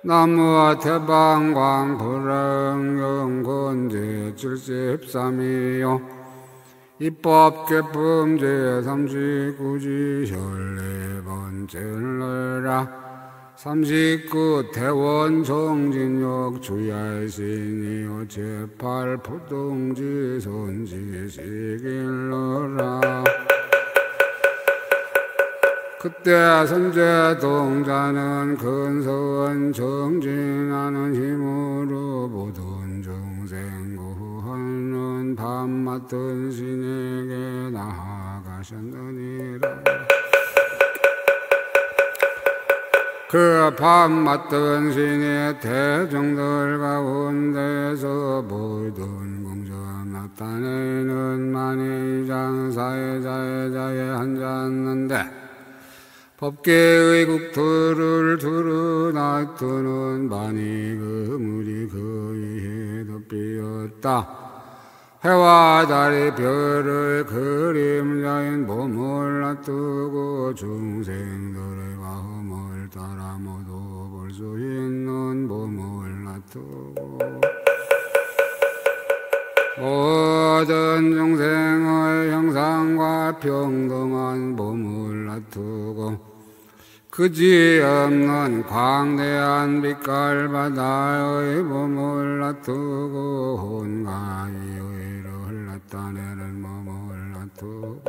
나무 태방광 불응영건제 73이요 입법계품제 39지 혈례번째라 39 태원정진역 주야신이요 제8 부동지 손지식일러라 그때 선제동자는 근서원 정진하는 힘으로 모든 중생 구하는 밤 맞던 신에게 나아가셨느니라. 그 밤 맞던 신의 대중들 가운데서 모든 공전 나타내는 만의장 사회자의 앉았는데 법계의 국토를 두루 놔두는 많이 그물이 그 위에 덮이었다. 해와 달이 별의 그림자인 몸을 놔두고 중생들의 마음을 따라 모두 볼 수 있는 몸을 놔두고 모든 중생의 형상과 평등한 몸을 놔두고 그지없는 광대한 빛깔 바다의 몸을 놔두고 혼과 이의를 나타내는 몸을 놔두고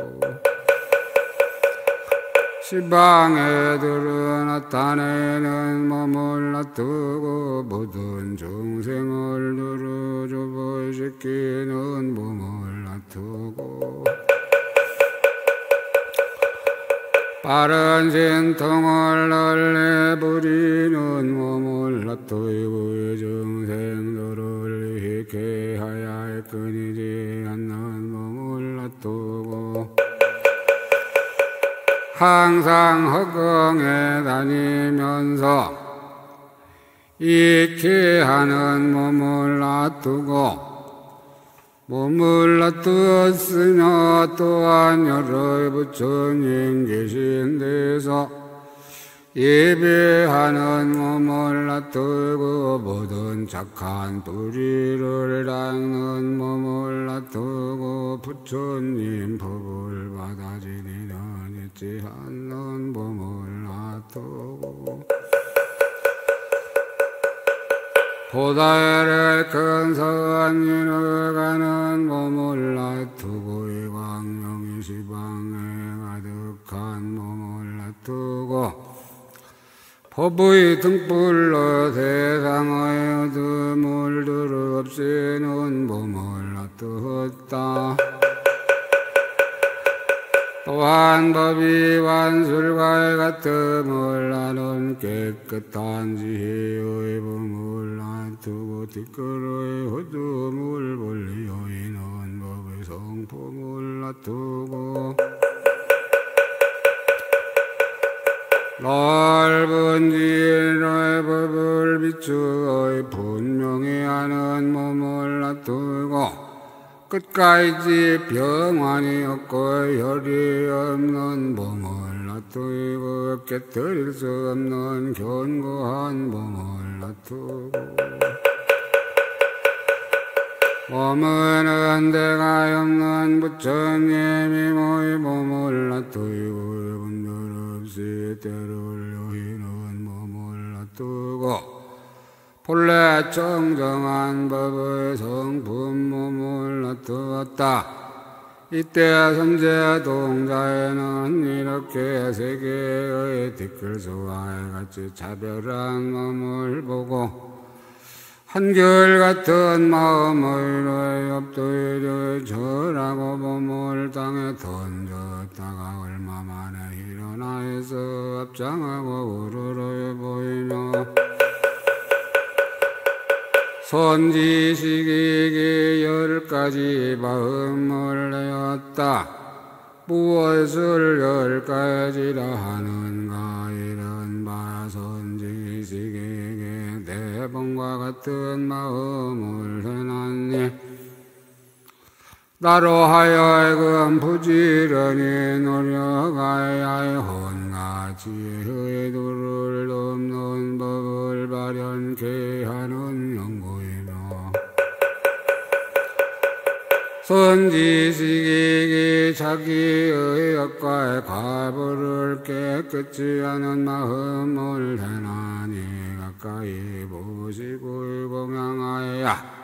시방애들을 나타내는 몸을 놔두고 모든 중생을 누르주부시키는 몸을 놔두고 빠른 신통을 널리 부리는 몸을 놔두고 중생들을 이렇게 하야 끊이지 않는 몸을 놔두고 항상 허공에 다니면서 익히 하는 몸을 놔두고 몸을 놔두었으며 또한 여러 부처님 계신 데서 예배하는 몸을 놔두고 모든 착한 뿌리를 닦는 몸을 놔두고 부처님 법을 받아들이는 잊지 않는 몸을 놔두고 보다를 근서한 일을 가는 몸을 놔두고 이 광명이 시방에 가득한 몸을 놔두고 법의 등불로 세상의 어둠을 두렵시는 몸을 놔두었다. 또한 법이 완술과 같음을 나는 깨끗한 지혜의 몸을 놔두고 뒷걸의 어둠을 멀리 여의는 법의 성품을 놔두고 넓은 지혜의 법을 비추어 분명히 하는 몸을 놔두고 끝까지 병환이 없고 혈이 없는 몸을 놔두고 깨뜨릴 수 없는 견고한 몸을 놔두고 몸은 은대가 없는 부처님이 모의 몸을 놔두고 분별 없이 때를 여의는 몸을 놔두고 본래 정정한 법의 성품 몸을 놔두었다. 이때 선제동자에는 이렇게 세계의 티끌소와 같이 차별한 몸을 보고 한결같은 마음을 엎드려 절하고 몸을 땅에 던졌다가 얼마 만에 일어나서 합장하고 우르르 보이며 손지식에게 10가지 마음을 내었다. 무엇을 10가지라 하는가 이런 바 손지식에게 대번과 같은 마음을 해놨니. 나로 하여금 부지런히 노력하여 혼과 지혜의 도를 돕는 법을 발현 선지식이 자기의 역과의 과보를 깨끗이 하는 마음을 해나니 가까이 보시고 공양하여야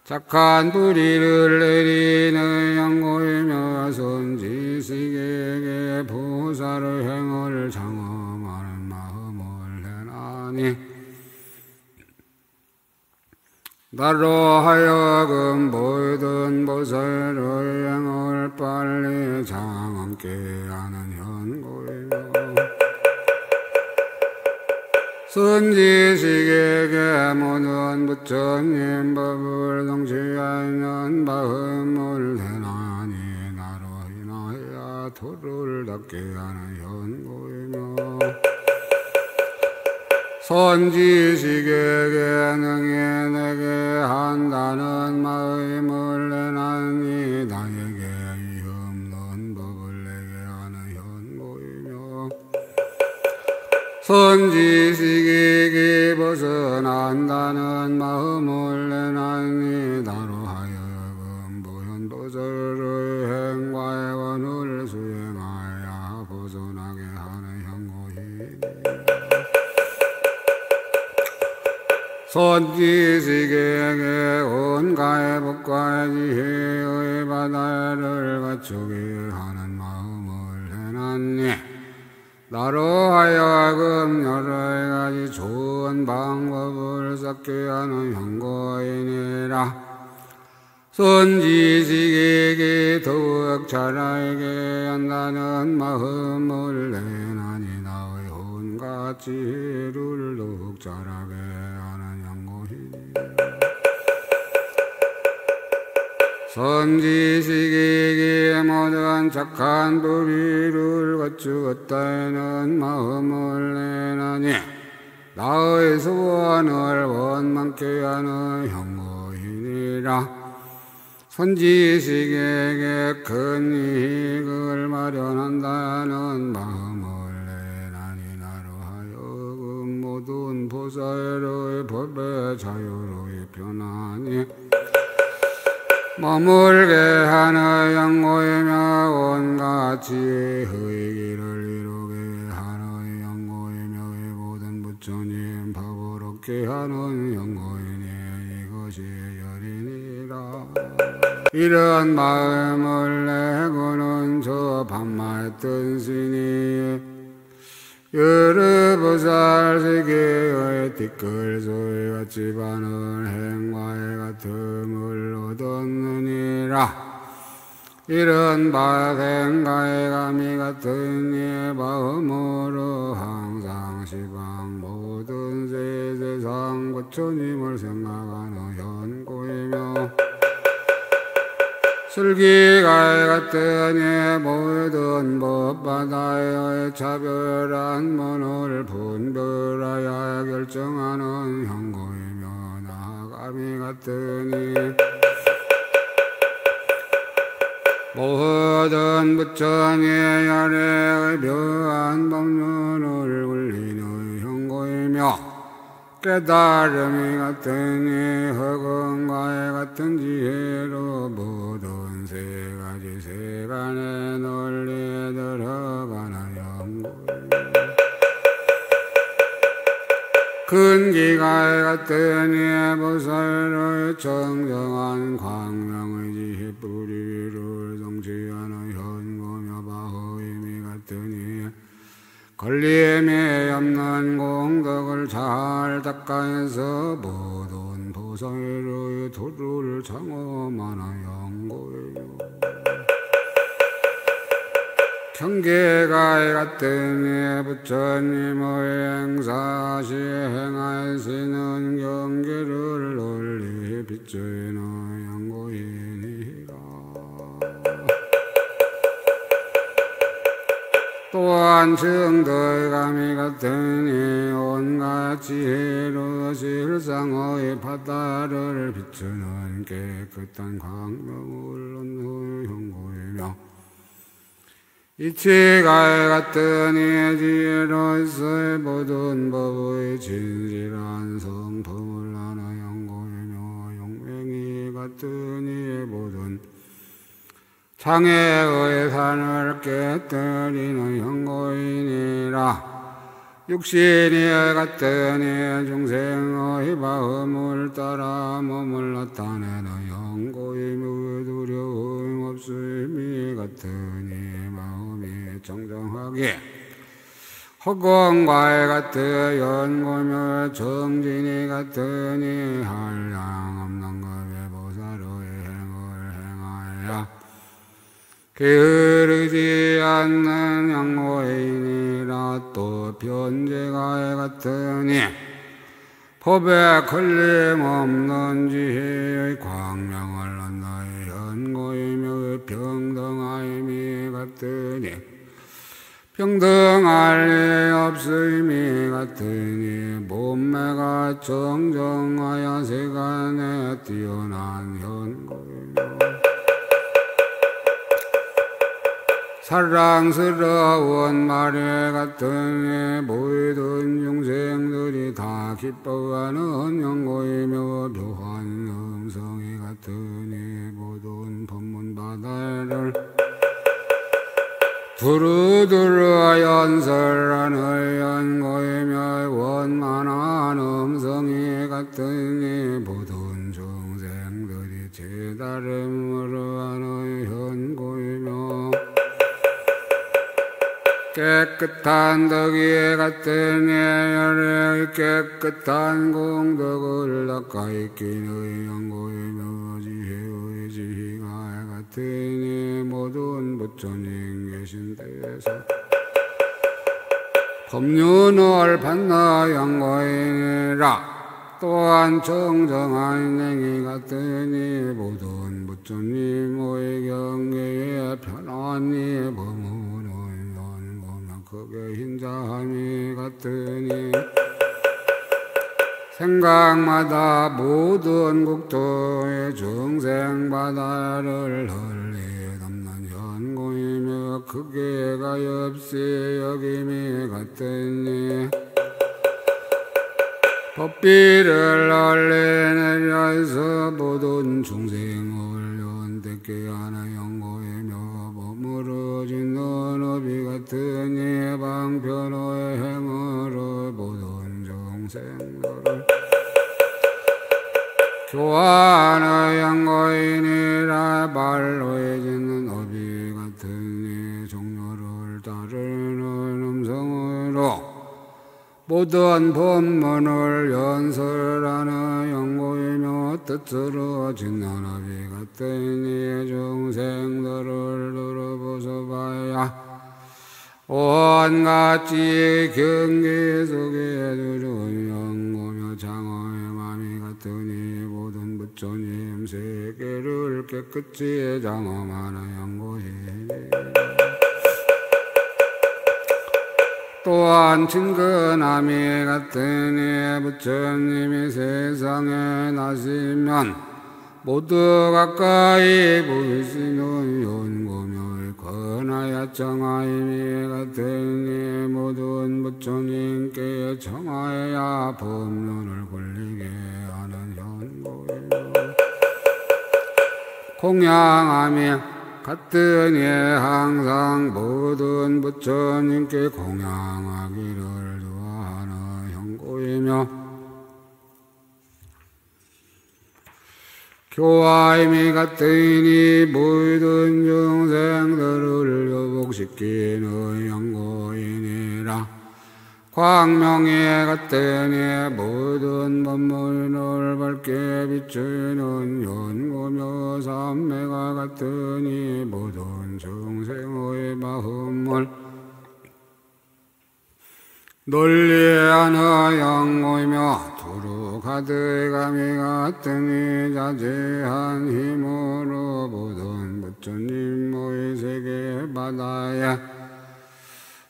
착한 뿌리를 내리는 양고이며 선지식에게 보살의 행을 장엄하는 마음을 해나니 나로 하여금 모든 보살의 행을 빨리 장엄케 하는 현고이며 선지식에게 모든 부처님 법을 성취하는 마음을 해나니 나로 인하여 도를 닦게 하는 현고이며 선지식에게 능히 내게 한다는 마음을 내나니 나에게 이 없는 법을 내게 하는 현고이며 선지식에게 벗어난다는 마음을 내나니 나로 하여금 보현보살의 행과의 원을 수행하여 벗어나게 하는 현고이니 선지식에게 온가의 법과의 지혜의 바다를 갖추게 하는 마음을 해놨니 나로 하여금 여러 가지 좋은 방법을 쌓게 하는 현고이니라 선지식에게 더욱 잘알게 한다는 마음을 내나니 나의 온갖 지혜를 더욱 잘하게 하는 현고이니 선지식에게 모든 착한 도리를 갖추었다는 마음을 내나니 나의 소원을 원만케 하는 현고이니라 선지식에게 큰 이익을 마련한다는 마음을 내나니 나로 하여금 모든 보살의 법의 자유로 입혀나니 머물게 하는 양고이며 온갖 지혜의 길을 이루게 하는 양고이며 이 모든 부처님 법을 얻게 하는 양고이니 이것이 열이니라 이런 마음을 내고는 저 반마했던 신이 여러 보살 세계의 티끌소리 같이 바는 행과의 같음을 얻었느니라 이런 바행과의 감이 같은 이 마음으로 항상 시방 모든 세상 부처님을 생각하는 현고이며 슬기가 같은 이 모든 법바다의 차별한 문을 분별하여 결정하는 현고이며 나감이 같으니 모든 부처님의 아래의 묘한 법륜을 울리는 현고이며 깨달음이 같은 이 허공과의 같은 지혜로 모든 세 가지 세간의 논리에 들어가는 연구이며 근기가 같은 이 보살의 청정한 광명의 지혜 뿌리를 성취하는 현고며 바호임이 같은 이 걸림이 없는 공덕을 잘 닦아내서 모든 보살의 도를 장엄하는 연고이요 경계가 같은 이 부처님의 행사시 행하시는 경계를 널리 비추는 연고이니라 또한 증도의 감이 같은 이 온갖 지혜로 실상의 바다를 비추는 깨끗한 광명을 얻는 현고이며 이치가 같은 이 지혜로서의 모든 법의 진실한 성품을 하는 현고이며 용맹이 같으니 모든 장애의 산을 깨뜨리는 현고인이라 육신이 같으니 중생의 마음을 따라 몸을 나타내는 현고임의 두려움 없음이 같으니 마음이 정정하게 허공과에 같으 연고며 정진이 같으니 한량 없는 겁의 보살의 행을 행하여 게으르지 않는 양고인이라 또 변제가에 같으니 법에 걸림없는 지혜의 광명을 얻는 현고이며 평등함이 같으니 평등할 리 없음이 같으니 몸매가 정정하여 세간에 뛰어난 현고이며 사랑스러운 말에 같으니 모든 중생들이 다 기뻐하는 현고이며 묘한 음성이 같으니 모든 법문바다를 두루두루 연설하는 현고이며 원만한 음성이 같으니 모든 중생들이 제다름으로 하는 현고이며 깨끗한 덕이 같으니 열의 깨끗한 공덕을 닦아 끼는 현고이며 지혜의 지희가 같으니 모든 부처님 계신 데에서 법륜을 받는 현고이니라 또한 정정한 행위 같으니 모든 부처님의 경계에 편안히 범무는 크게 hin자함이 같으니 생각마다 모든 국토의 중생바다를 헐리 덮는 현고이며 크게가 없이 여김이 같으니 법비를 헐리 내려서 모든 중생을 연택케 하는 현고이며 머무러진 너너비 같으니 방편의 행으로 모든 중생들을 교화하는 현고이니라 말로 해지는 어비 같으니 종료를 따르는 음성으로 모든 법문을 연설하는 현고이며 뜻으로 짓는 어비 같으니 중생들을 들어보서 봐야 온갖 지혜 경계 속에 두려운 현고며 장어의 맘이 같으니 모든 부처님 세계를 깨끗이 장엄하는 현고이니 또한 친근함이 같으니 부처님이 세상에 나시면 모두 가까이 보이시는 현고며 권하여 정하임이 같으니 모든 부처님께 정하여야 법륜을 걸리게 하는 현고이며 공양함이 같으니 항상 모든 부처님께 공양하기를 좋아하는 현고이며 교화임이 같으니 모든 중생들을 요복시키는 현고이니라 광명이 같으니 모든 법문을 밝게 비추는 현고며 삼매가 같으니 모든 중생의 마음을 논리하는 현고이며 두루 가득함이 같으니 자제한 힘으로 모든 부처님의 세계바다에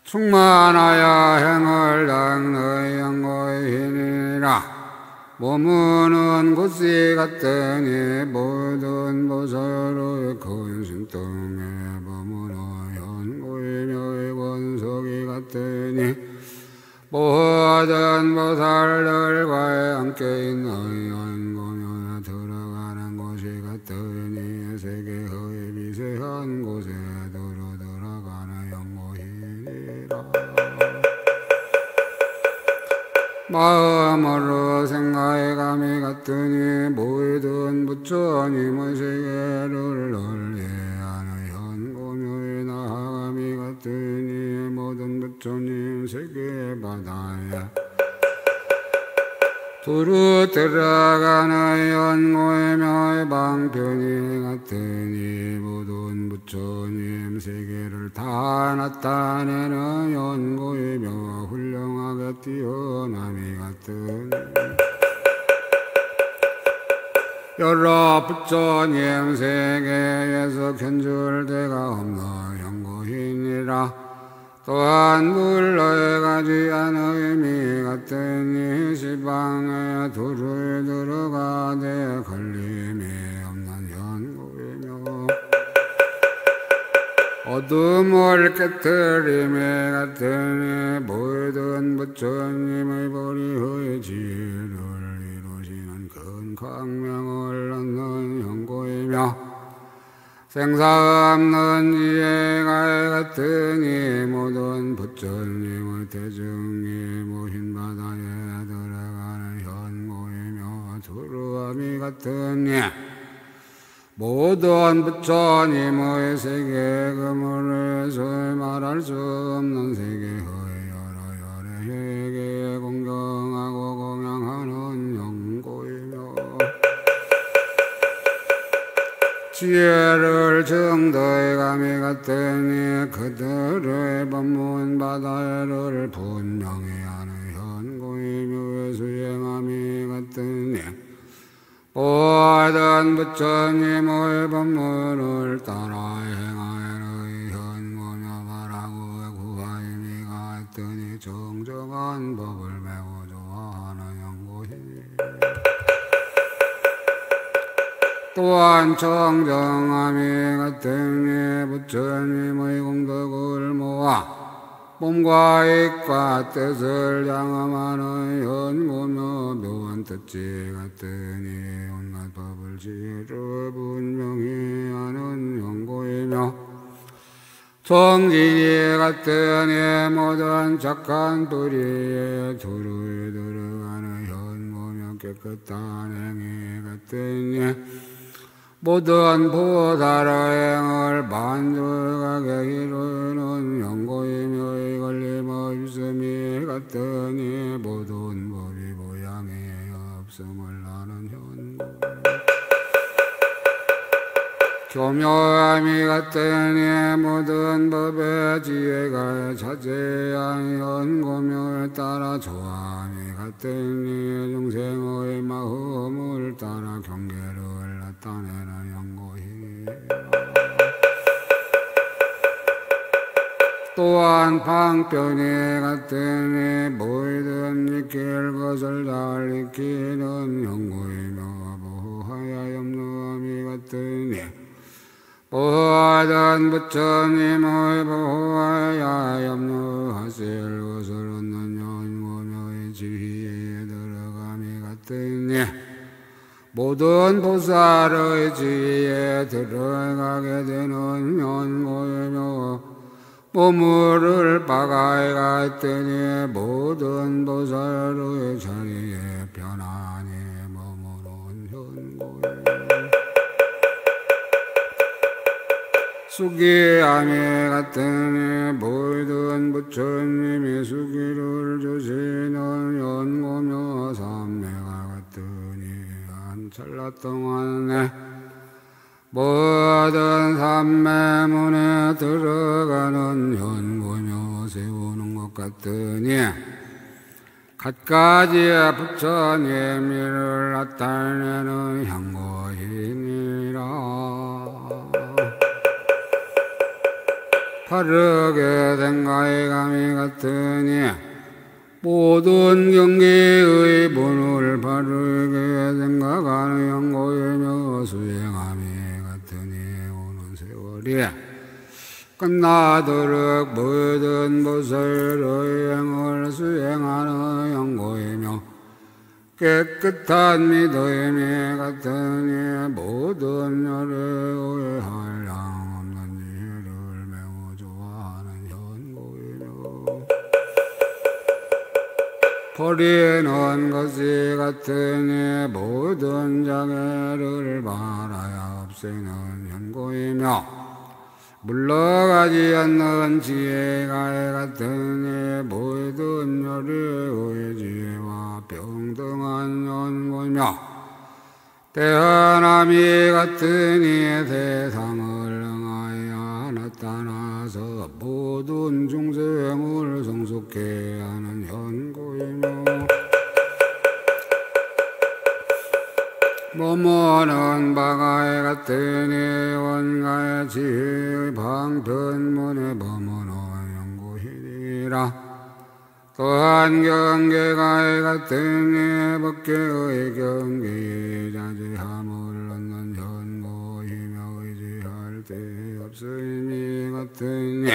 충만하여 행을 닦는 현고이니라 머무는 곳이 같으니 모든 보살의 큰 신통에 머무는 현고이며 원석이 같으니 모든 보살들과 함께 있는 현고며 들어가는 곳이 마음으로 생각의 감이 같으니 모든 부처님의 세계를 널리하는 현고묘의 나감이 같으니 모든 부처님 세계바다에 두루 들어가는 연고의 묘의 방편이 같으니 모든 부처님 세계를 다 나타내는 연고의 묘 훌륭하게 뛰어남이 같으니 여러 부처님 세계에서 견줄대가 없는 연고이니라. 또한 물러에 가지 않은 의미 같으니 시방에 두루 들어가되 걸림이 없는 연고이며 어둠을 깨뜨림에 같으니 모든 부처님의 보리의 지혜를 이루시는 큰 광명을 얻는 연고이며 생사 없는 지혜가 같으니 모든 부처님의 대중이 모인 바다에 들어가는 현고이며 두루함이 같으니 모든 부처님의 세계 그물에서 말할 수 없는 세계의 여러 세계에 공경하고 공양하는 연고이며 지혜를 정도의 감이 같으니 그들의 법문 바다를 분명히 하는 현고이묘의 수행함이 같으니 모든 부처님의 법문을 따라 행하는 현고며 말하고 구하임이 같으니 정정한 법을 매우 좋아하는 연고이니 또한 정정함이 같으니 부처님의 공덕을 모아 몸과 입과 뜻을 양함하는 현고며 묘한 뜻지 같으니 온갖 법을 지혜로 분명히 하는 연고이며 정진이 같으니 모든 착한 도리에 두루 들어가는 현고며 깨끗한 행위 같으니 모든 보살의 행을 만족하게 이루는 연고이며 이 걸림 없음이 같으니 모든 법이 모양이 없음을 아는 현고 교묘함이 같으니 모든 법의 지혜가 자제한 현고묘에 따라 조함이 같으니 중생의 마음을 따라 경계를 나타내는 연고이니 또한 방편이 같으니 모든 익힐 것을 잘 익히는 연고이며 보호하여 염려함이 같으니 모든 부처님의 보호하여 염려하실 것을 얻는 연고묘의 지혜에 들어감이 같으니 모든 보살의 지혜에 들어가게 되는 연고이며 보물을 바가에 갔더니 모든 보살의 자리에 편안히 머무는 현고이며 수기함이 같으니 모든 부처님이 수기를 주시는 연고며 삼매가 같으니 한 찰나 동안에 모든 삼매문에 들어가는 현고며 세우는 것 같으니 갖가지의 부처님 일을 나타내는 향고이니라. 바르게 생각의 감이 같으니 모든 경계의 본을 바르게 생각하는 향고이며 수행함이 같으니 오는 세월이 끝나도록 모든 보살의 행을 수행하는 향고이며 깨끗한 믿음이 같으니 모든 열의 한량 없는 지혜를 매우 좋아하는 현고이며 버리는 것이 같으니 모든 장애를 바라야 없애는 현고이며 물러가지 않는 지혜가 같으니 모든 열의 지혜와 평등한 연고이며 대한함이 같으니 세상을 응하여 나타나서 모든 중생을 성숙케 하는 현고이며 모모는 바가에 같으니 원가의 지혜의 방편문에 범어는 연고이니라. 또한 경계가에 같으니 법계의 경계에 자제함을 얻는 현고이며 의지할 데 없으니 같으니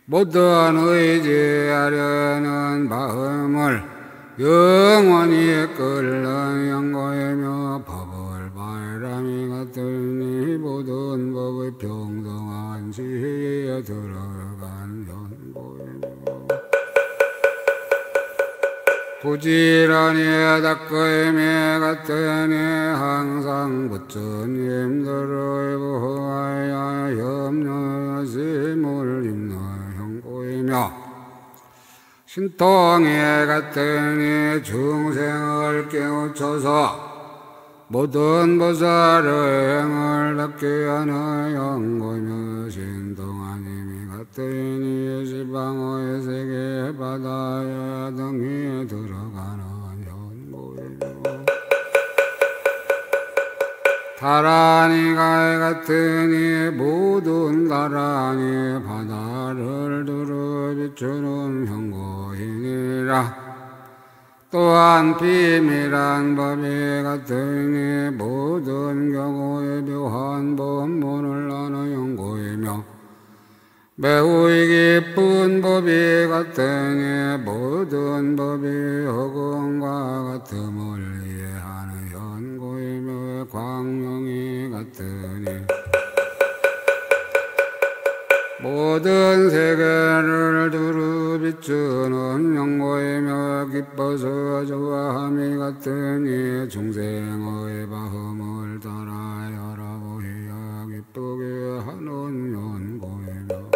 모든 의지하려는 마음을 영원히 끌는 연고이며 법을 바람이 같으니 모든 법의 평등한 지혜에 들어간 연고이며 부지런히 닦음에 같으니 항상 부처님들의 보호하여 염려하심을 입는 현고이며 신통에 같으니 중생을 깨우쳐서 모든 보살의 행을 닦게 하는 연고이며 신통한 힘이 같으니 지방의 세계 바다에 등에 들어가는 연고이며 다라니가 같으니 모든 다라니 바다를 두루 비추는 현고이니라. 또한 비밀한 법이 같으니 모든 경우에 묘한 법문을 하는 연고이며 매우 깊은 법이 같으니 모든 법이 허공과 같음을 이해하는 연고이며 광명이 같으니 모든 세계를 두루 비추는 연고이며 기뻐서 좋아함이 같으니 중생의 마음을 따라 여러 보이어 기쁘게 하는 연고이며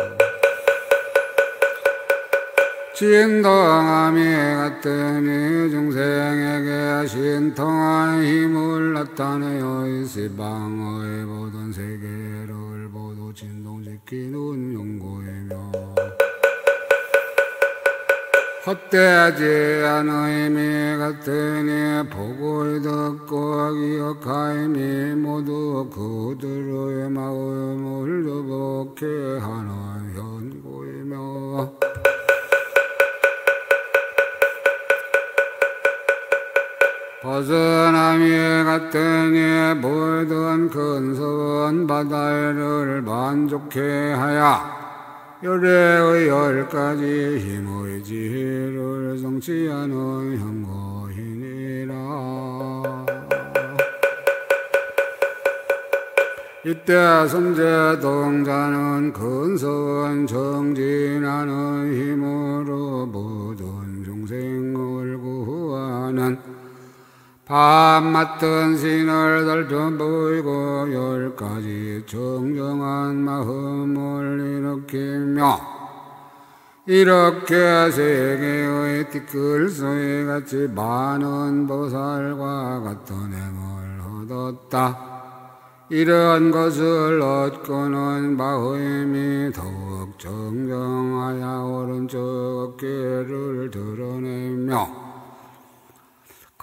신통함이 같으니 중생에게 신통한 힘을 나타내어 시방의 모든 세계를 모두 진동시키는 연고이며 헛되지 않은 힘이 같으니 보고 듣고 기억하임이 모두 그들의 마음을 여복케 하는 연고이며 벗어남이 같으니 모든 근서원 바다를 만족케 하여 열애의 10가지 힘의 지혜를 성취하는 현고이니라. 이때 선제동자는 근서원 정진하는 힘으로 모든 중생을 구하는 밤맞던 신을 살펴보이고 10가지 정정한 마음을 일으키며 이렇게 세계의 티끌소에 같이 많은 보살과 같은 행을 얻었다. 이런 것을 얻고는 마음이 더욱 정정하여 오른쪽 어깨를 드러내며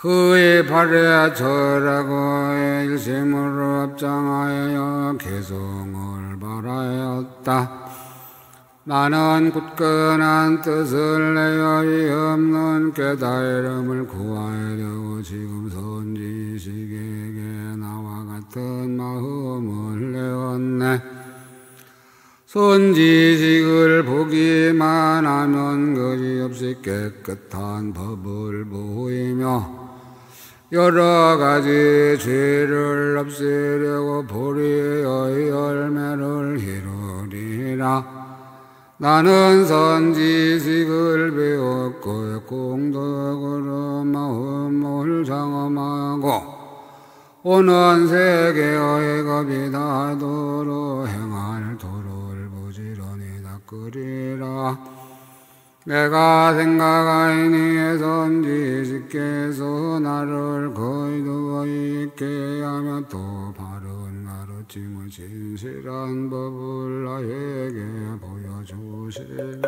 그의 발에 절하고 일심으로 합장하여 개성을 바라였다. 나는 굳건한 뜻을 내어 이 없는 깨달음을 구하려고 지금 선지식에게 나와 같은 마음을 내었네. 선지식을 보기만 하면 거짓없이 깨끗한 법을 보이며 여러 가지 죄를 없애려고 보리의 열매를 이루리라. 나는 선지식을 배웠고 공덕으로 마음을 장엄하고 오는 세계의 겁이 다도로 행할 도를 부지런히 닦으리라. 내가 생각하이니 선지식께서 나를 거두어 있게 하며 또 바른 가르침의 진실한 법을 나에게 보여주시며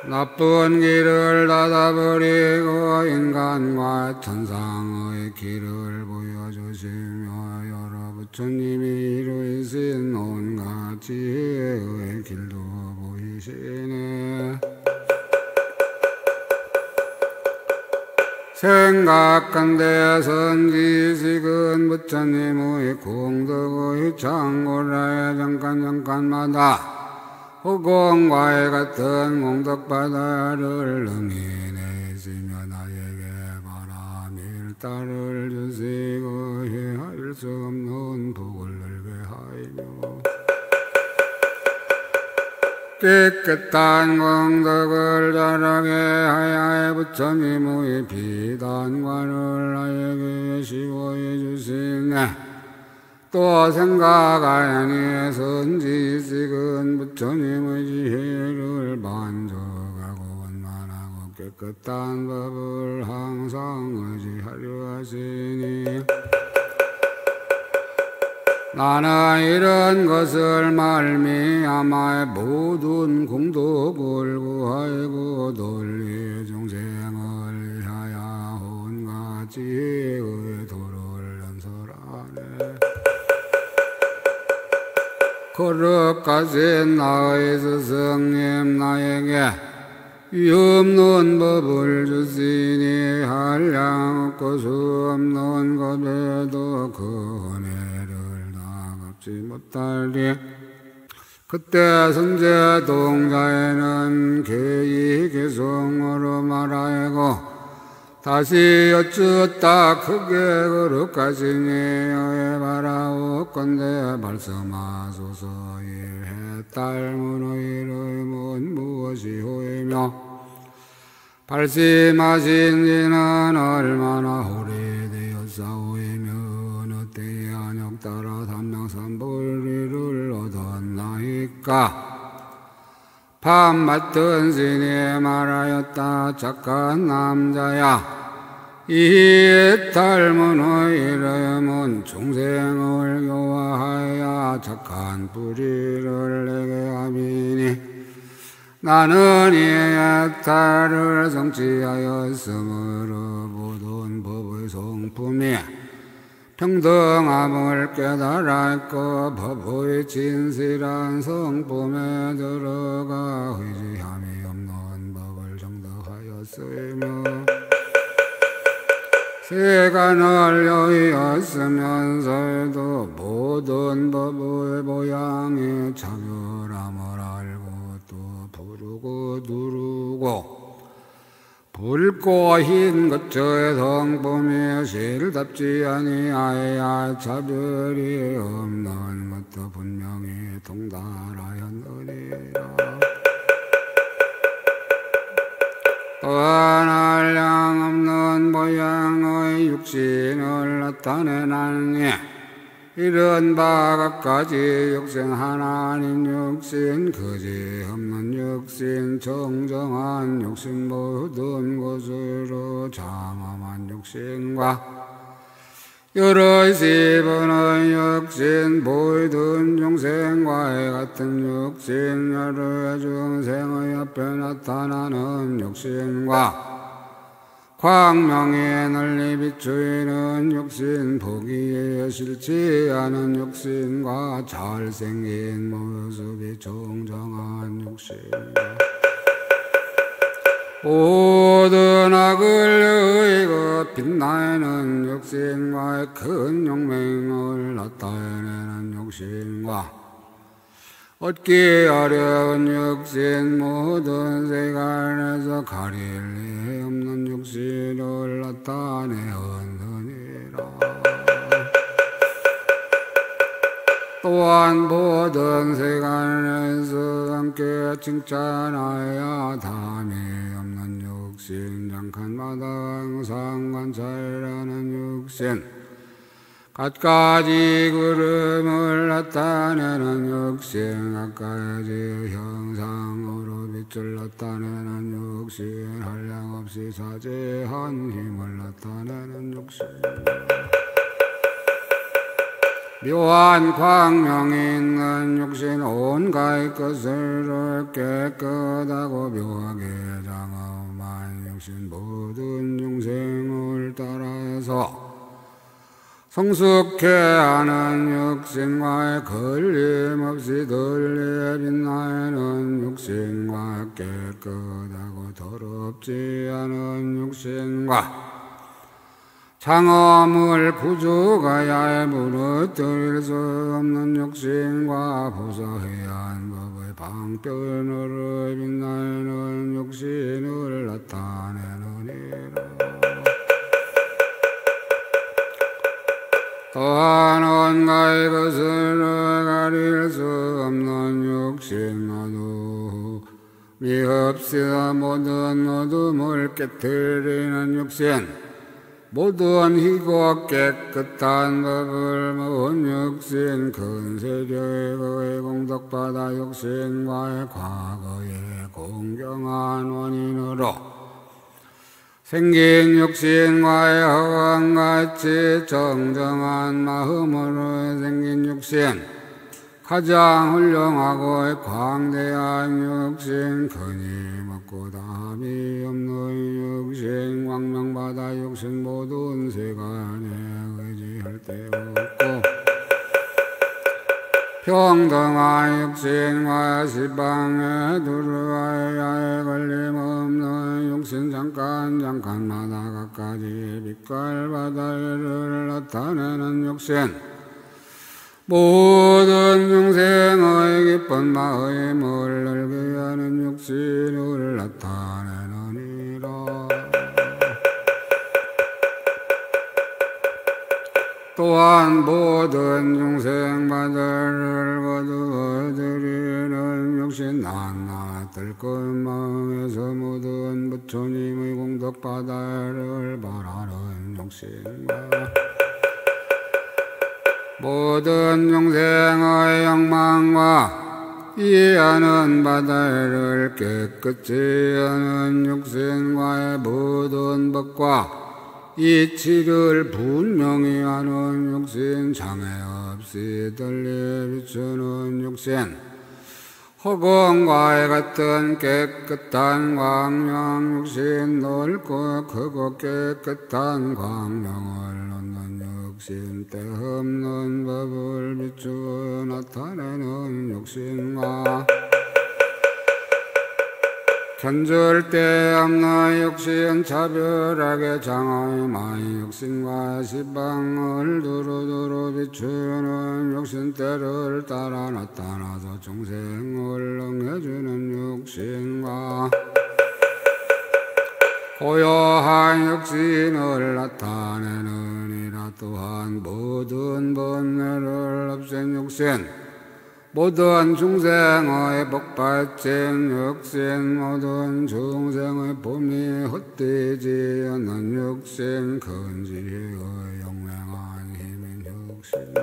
나쁜 길을 닫아버리고 인간과 천상의 길을 보여주시며 여러 부처님이 이루신 온갖 지혜의 길도 보이시네. 생각한데 선지식은 부처님의 공덕의 창고라에 잠깐마다 후공과의 같은 공덕바다를 능히 내시며 나에게 바라밀달을 주시고 헤아릴 수 없는 복을 늘게 하이며 깨끗한 공덕을 자라게 하여 부처님의 비단관을 나에게 시호해 주시네. 또 생각하니 선지식은 부처님의 지혜를 만족하고 원만하고 깨끗한 법을 항상 의지하려 하시니 나는 이런 것을 말미암아 모든 공덕을 구하고 돌리 중생을 위하여 온갖 지혜의 도를 연설하네. 거룩하신 나의 스승님 나에게 위없는 법을 주시니 한량 없고 수 없는 것에도 그 은혜를 다 갚지 못하리. 그때 선제 동자에는 개이개성으로 말하고 다시 여쭈었다. 크게 거룩하시니 여에 바라옵건대 말씀하소서. 이 해탈문의 이름은 무엇이오이며 발심하신 지는 얼마나 오래되었사오이며 어느 때에 안역 따라 삼명삼불리를 얻었나이까. 밤 맞던 신이 말하였다. 착한 남자야, 이 탈문의 이름은 중생을 교화하여 착한 뿌리를 내게 하미니 나는 이 탈을 성취하였으므로 모든 법의 성품이 평등함을 깨달았고 법의 진실한 성품에 들어가 의지함이 없는 법을 정덕하였으며 세간을 여의었으면서도 모든 법의 모양이 차별함을 알고 또 부르고 누르고 붉고 흰 것저의 성품이 실답지 아니하여 차별이 없는 것도 분명히 통달하였느니라. 또한 한량 없는 모양의 육신을 나타내나니 이런 바가까지 육신 하나님 육신 거지 없는 육신 정정한 육신 모든 곳으로 장엄한 육신과 여럿이 보는 육신 모든 중생과의 같은 육신 여러 중생의 앞에 나타나는 육신과 광명에 널리 비추이는 육신 보기에 싫지 않은 육신과 잘생긴 모습이 정정한 육신과 모든 악을 의고 빛나는 육신과 큰 용맹을 나타내는 육신과 얻기 어려운 육신 모든 세간에서 가릴 리 없는 육신을 나타내었느니라. 또한 모든 세간에서 함께 칭찬하여 담이 없는 육신 잠깐마다 항상 관찰하는 육신 갖가지 구름을 나타내는 육신 갖가지 형상으로 빛을 나타내는 육신 한량없이 사제한 힘을 나타내는 육신 묘한 광명이 있는 육신 온갖 것을 깨끗하고 묘하게 장엄한 육신 모든 중생을 따라서 성숙해 하는 육신과 걸림없이 널리 빛나는 육신과 깨끗하고 더럽지 않은 육신과 장엄을 부족하여 무너뜨릴 수 없는 육신과 부서해한 법의 방편으로 빛나는 육신을 나타내느니라. 또한 온갖 것을 가릴 수 없는 육신과도 미흡시다 모든 어둠을 깨뜨리는 육신 모든 희고 깨끗한 법을 모은 육신 큰 세력의 공덕받아 육신과의 과거의 공경한 원인으로 생긴 육신과의 허황같이 정정한 마음으로 생긴 육신 가장 훌륭하고 광대한 육신 흔히 먹고 답이 없는 육신 광명받아 육신 모든 세간에 의지할 데 없고 평등한 육신과 시방에 두루하여 걸림없는 육신 잠깐마다 갖가지 빛깔 바다를 나타내는 육신 모든 중생의 기쁜 마음을 넓게 하는 육신을 나타내느니라. 또한 모든 중생마다를 거두어들이는 육신 낱낱 들끓은 마음에서 모든 부처님의 공덕바다를 바라는 육신과 모든 중생의 욕망과 이해하는 바다를 깨끗이 하는 육신과의 모든 법과 이치를 분명히 하는 육신 장애 없이 널리 비추는 육신 허공과 같은 깨끗한 광명 육신 넓고 크고 깨끗한 광명을 얻는 육신 때없는 법을 비추어 나타내는 육신과 견줄 데 없는 육신 차별하게 장엄한 육신과 시방을 두루두루 비추는 육신 때를 따라 나타나서 중생을 응해주는 육신과 고요한 육신을 나타내느니라. 또한 모든 번뇌를 없앤 육신 모든 중생의 복받친 육신 모든 중생의 봄이 헛되지 않는 육신 큰 지혜의 영맹한 힘인 육신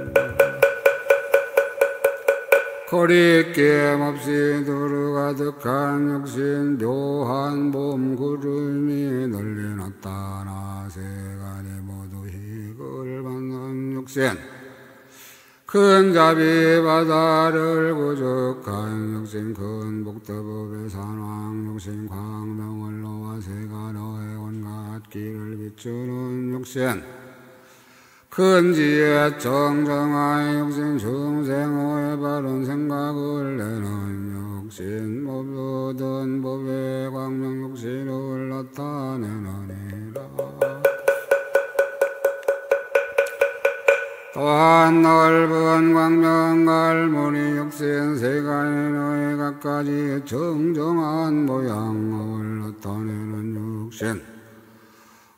거리낌 없이 두루 가득한 육신 묘한 봄 구름이 널리 나타나 세간이 모두 희극을 받는 육신 큰 자비 바다를 구족한 육신 큰 복德법의 산왕 육신 광명을 놓아 세간의 온갖 길을 비추는 육신 큰 지혜 정정한 육신 중생의 바른 생각을 내는 육신 모든 법의 광명 육신을 나타내느니라. 또한 넓은 광명 갈무리 육신 세간의 너의 갖가지 정정한 모양을 나타내는 육신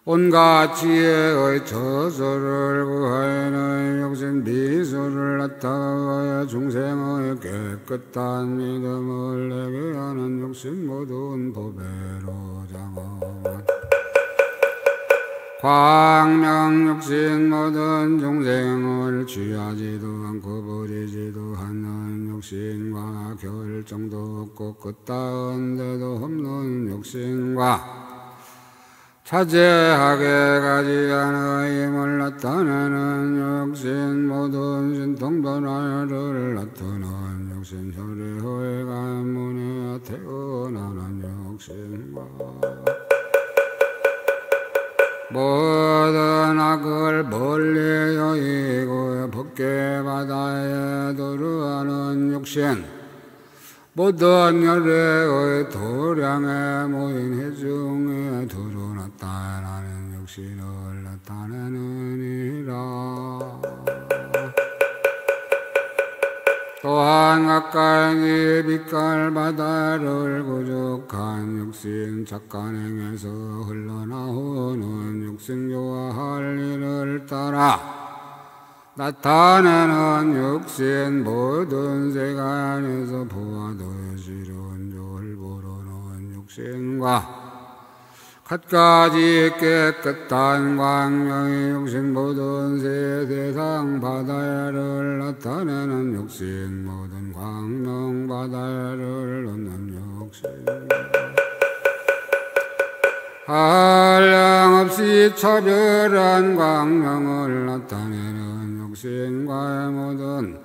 온갖 지혜의 저서를 구하여는 욕심 비수를 나타하여 중생의 깨끗한 믿음을 내게 하는 욕심 모든 보배로 장엄한 광명 욕심 모든 중생을 취하지도 않고 버리지도 않는 욕심과 결정도 없고 끝다운 데도 없는 욕심과 차제하게 가지 않아 힘을 나타내는 욕심 모든 신통변화를 나타내는 욕심 혈의의 가문에 태어나는 욕심과 모든 악을 멀리 여의고 법계 바다에 도르하는 욕심 모든 열애의 도량에 모인 해중에 드러났다라는 욕심을 나타내느니라. 또한 가까이 빛깔 바다를 구족한 욕심 착한 행에서 흘러나오는 욕심 좋아할 일을 따라 나타내는 욕심 모든 세간에서 보아도 시려운 졸 보러는 욕심과 갖가지 깨끗한 광명의 욕심 모든 세상 바다를 나타내는 욕심 모든 광명 바다를 얻는 욕심 한량없이 차별한 광명을 나타내는 욕심과의 모든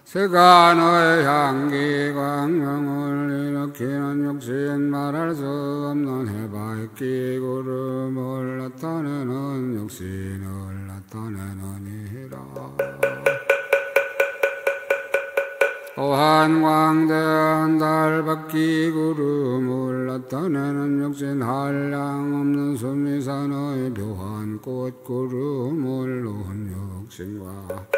세간의 향기 광명을 일으키는 욕심 말할 수 없는 해바퀴 구름을 나타내는 욕심을 나타내느니라. 또한 광대한 달바퀴 구름을 나타내는 욕심 한량 없는 수미산의 묘한 꽃 구름을 놓은 욕심과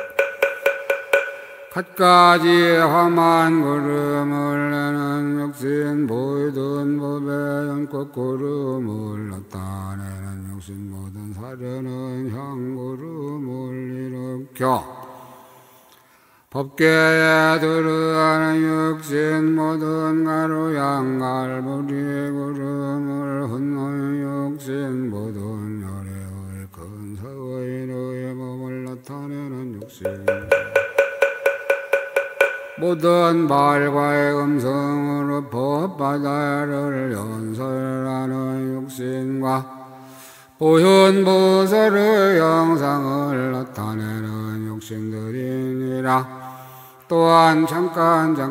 갖가지 험한 구름을 내는 욕심 모든 법의 연꽃 구름을 나타내는 욕심 모든 사려는 향구름을 일으켜 법계에 들어가는 육신 모든 가루 양갈 무리 구름을 흩는 육신 모든 열애의 근사의 너의 몸을 나타내는 육신 모든 말과의 음성으로 법바다를 연설하는 육신과 보현보살의 영상을 나타내는 욕심들이니라. 또한 잠깐마다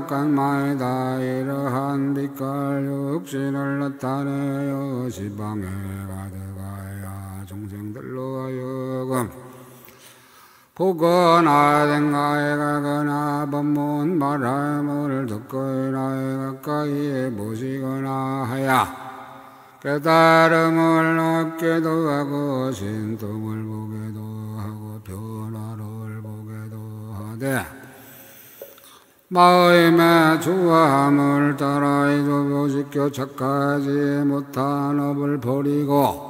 이러한 빛깔 육신을 나타내어 지방에 가득하여 종생들로 하여금 보거나 생각에 가거나 법문 말함을 듣거나 가까이 모시거나 하여 깨달음을 얻게도 하고 신통을 보게도 하고 변화를 보게도 하되 마음의 좋아함을 따라 이도보시켜 착하지 못한 업을 버리고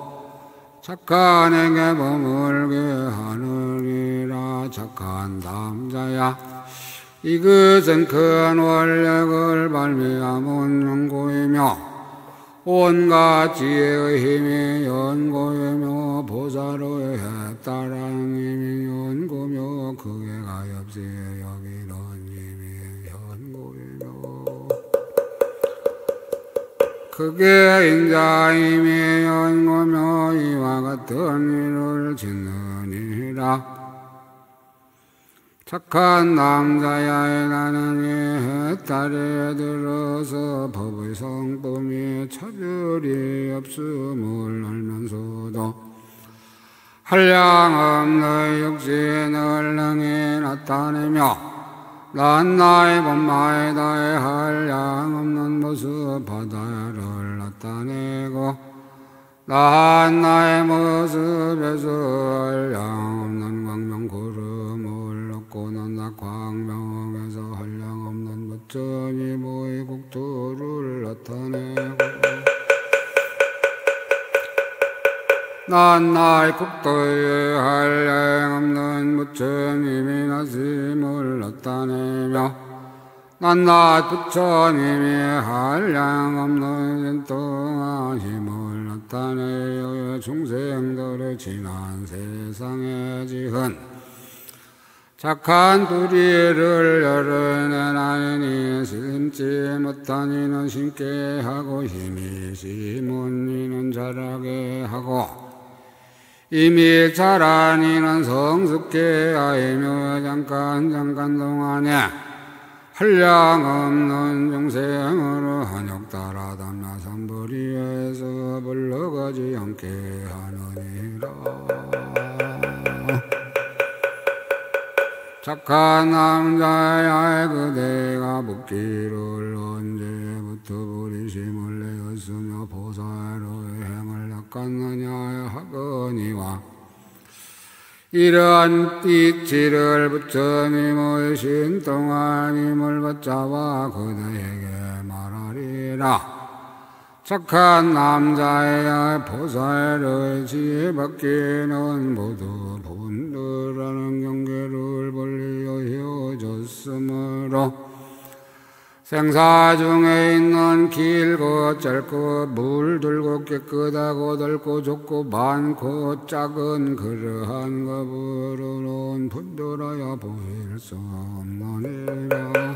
착한에게 머물게 하느니라. 착한 남자야 이것은 큰 원력을 발미함은 연고이며 온갖 지혜의 힘이 연고이며 보살의 해따라는 힘이 연고며 그게 가엾이 여기는 힘이 연고이며 그게 인자 힘이 연고며 이와 같은 일을 짓느니라. 착한 남자야 나는 이 해탈에 들어서 법의 성품이 차별이 없음을 알면서도 한량없는 육신을 능히 나타내며 난 나의 본마에 다해 한량없는 모습 바다를 나타내고 난 나의 모습에서 한량없는 광명 구름을 얻고 난 나 광명에서 한량없는 멋진 이모의 국토를 나타내고 난날 국도에 한량 없는 부처님이 나심을 나타내며 난낮 부처님이 한량 없는 진동한 힘을 나타내어 중생들의 지난 세상에 지은 착한 도리를 열어내나니 심지 못한 이는 심게 하고 힘이 심은 이는 자라게 하고 이미 자란 이는 성숙게 하이며 잠깐 동안에 한량 없는 중생으로 한욕 따라 담나 삼불이에서 물러가지 않게 하느니라. 착한 남자야 그대가 묻기를 언제부터 부리심을 내었으며 보살의 행을 닦았느냐 하거니와 이러한 이치를 부처님의 신동안 힘을 받자와 그대에게 말하리라. 착한 남자야 보살의 지혜 받기는 모두 분들하는 경계를 벌리어 헤어졌으므로 생사 중에 있는 길고 짧고 물들고 깨끗하고 넓고 좁고 많고 작은 그러한 것으로는 분들하여 보일 수 없느니라.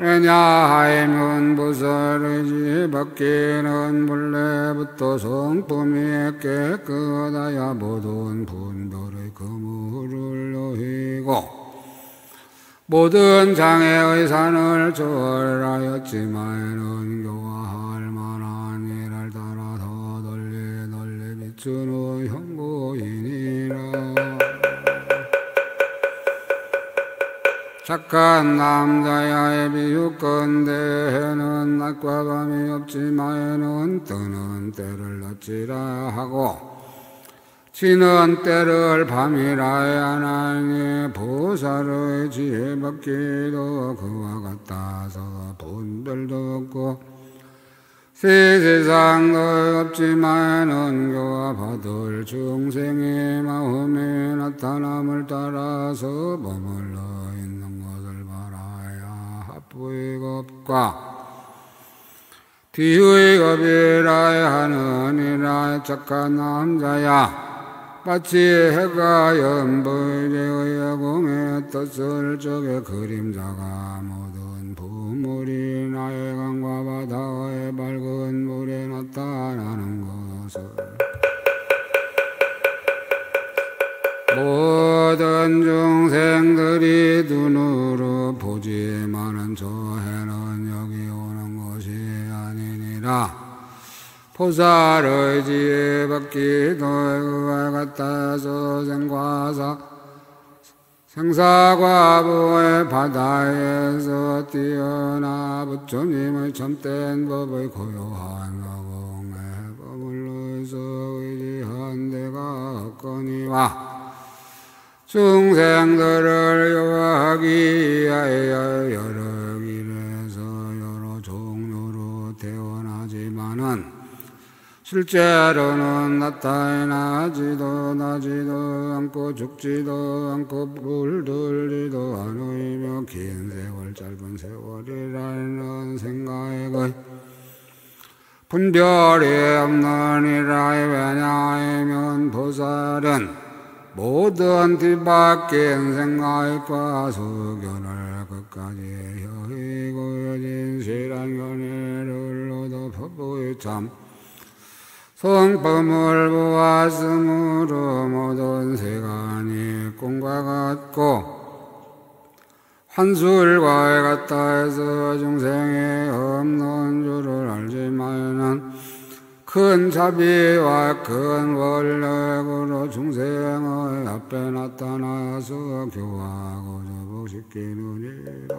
왜냐하면 보살의 지혜 받기는 본래부터 성품이 깨끗하여 모든 분들의 그물을 여의고 모든 장애의 산을 초월하였지만은 교화할 만한 일을 따라 더 널리 비추는 형고이니라. 착한 남자야의 비유건대에는 낮과 밤이 없지만은 뜨는 때를 낮이라 하고 지는 때를 밤이라 하나니 보살의 지혜 받기도 그와 같아서 분들도 없고 세상도 없지만은 교화 받을 중생의 마음에 나타남을 따라서 머물러 있는 것을 바라야 합부의 겁과 뒤의 겁이라 하느니라. 착한 남자야 마치 해가 연불제의 야공에 떴을 적에 그림자가 모든 부물이 나의 강과 바다의 밝은 물에 나타나는 것을 모든 중생들이 눈으로 보지만은 저 해는 여기 오는 것이 아니니라. 보살의 지혜 받기도 그와 같아서 생사과부의 바다에서 뛰어나 부처님의 참된 법의 고요한 가공에 머물러서 의지한 데가 없거니와 중생들을 요하기 위하여 여러 길에서 여러 종류로 태어나지만은 실제로는 나타나지도 않고 죽지도 않고 물들지도 않으며 긴 세월 짧은 세월이라는 생각에 분별이 없느니라. 왜냐하면 보살은 모든 뒤바뀐 생각과 소견을 끝까지 여의고 진실한 견해를 얻어 법의 참 성품을 보았으므로 모든 세간이 꿈과 같고 환술과 같다 해서 중생이 없는 줄을 알지만은 큰 자비와 큰 원력으로 중생의 앞에 나타나서 교화하고 조복시키느니라.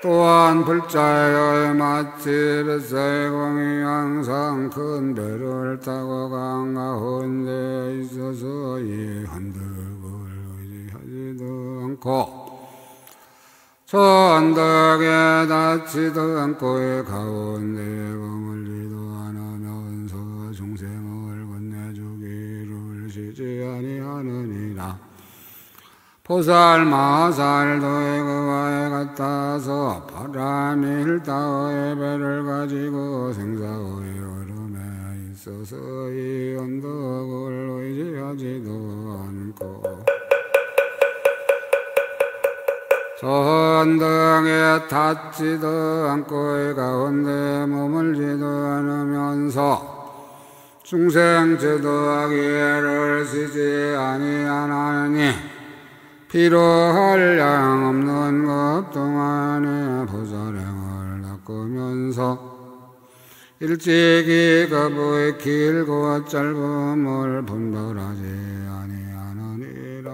또한 불자의 맛집에서의 공이 항상 큰 배를 타고 강 가운데 있어서 이 한듭을 의지하지도 않고 천덕에 닿지도 않고 가운데 머물지도 않으면서 중생을 건네주기를 쉬지 아니하느니라. 보살 마살도의 그와에 같아서 바람일 따의 배를 가지고 생사의 얼음에 있어서 이 언덕을 의지하지도 않고 천덕에 닿지도 않고 가운데 머물지도 않으면서 중생 제도하기를 쉬지 아니하나니 필요할 양 없는 것 동안에 보살행을 닦으면서 일찍이 그의 길고 짧음을 분별하지 아니하느니라.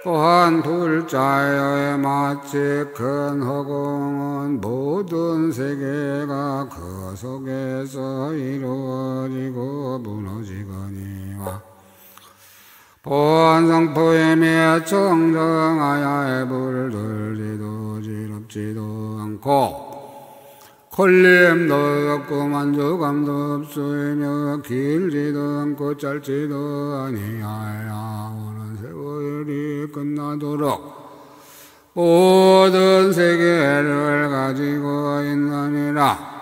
또한 불자여의 마치 큰 허공은 모든 세계가 그 속에서 이루어지고 무너지거니와 본성포에 며 청정하야의 불을 들지도 지럽지도 않고 걸림도 없고 만족감도 없으며 길지도 않고 짧지도 아니하여 오는 세월이 끝나도록 모든 세계를 가지고 있느니라.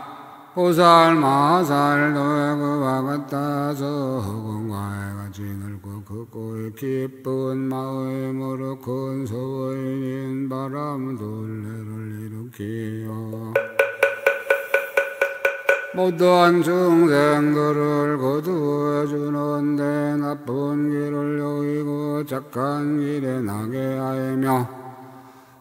보살 마살도 그와 같아서 허공과에 같이 넓고 크고 기쁜 마음으로 큰 소원인 바람 둘레를 일으키어 모든 중생들을 거두어 주는데 나쁜 길을 여의고 착한 길에 나게 하며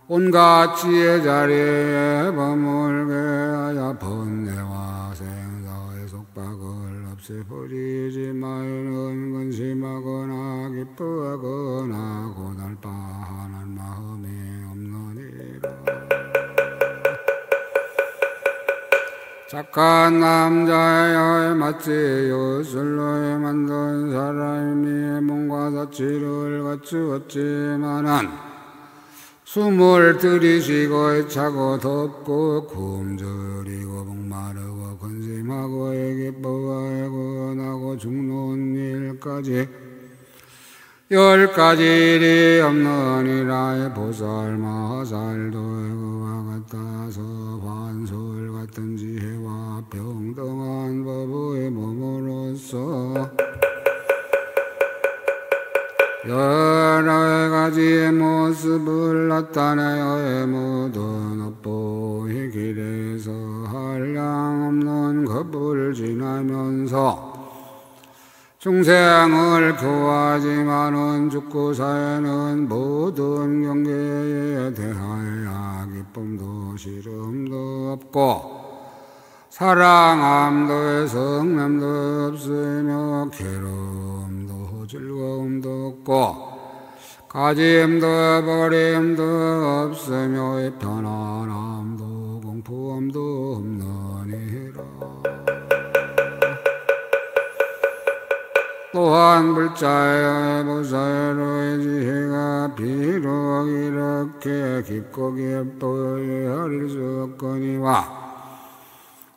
온갖 지혜 자리에 머물게 하여 번뇌와 생사의 속박을 없애버리지 마이는 근심하거나 기뻐하거나 고달파하는 마음이 없느니라. 착한 남자여 마치 요술로 만든 사람이 몸과 사치를 갖추었지만은 숨을 들이쉬고 차고 덥고 굶주리고 목마르고 근심하고 기뻐하고 나고 죽는 일까지 10가지 일이 없느니라. 보살 마살도 그와 같아서 반솔 같은 지혜와 평등한 법의 몸으로서 여러 가지 모습을 나타내어 모든 업보의 길에서 한량 없는 겁을 지나면서 중생을 교화하지만은 죽고 사에는 모든 경계에 대하여 기쁨도 시름도 없고 사랑함도 성냄도 없으며 괴로움도 즐거움도 없고 가짐도 버림도 없으며 편안함도 공포함도 없느니라. 또한 불자의 보살의 지혜가 비록 이렇게 깊고 깊이 하릴 수 없거니와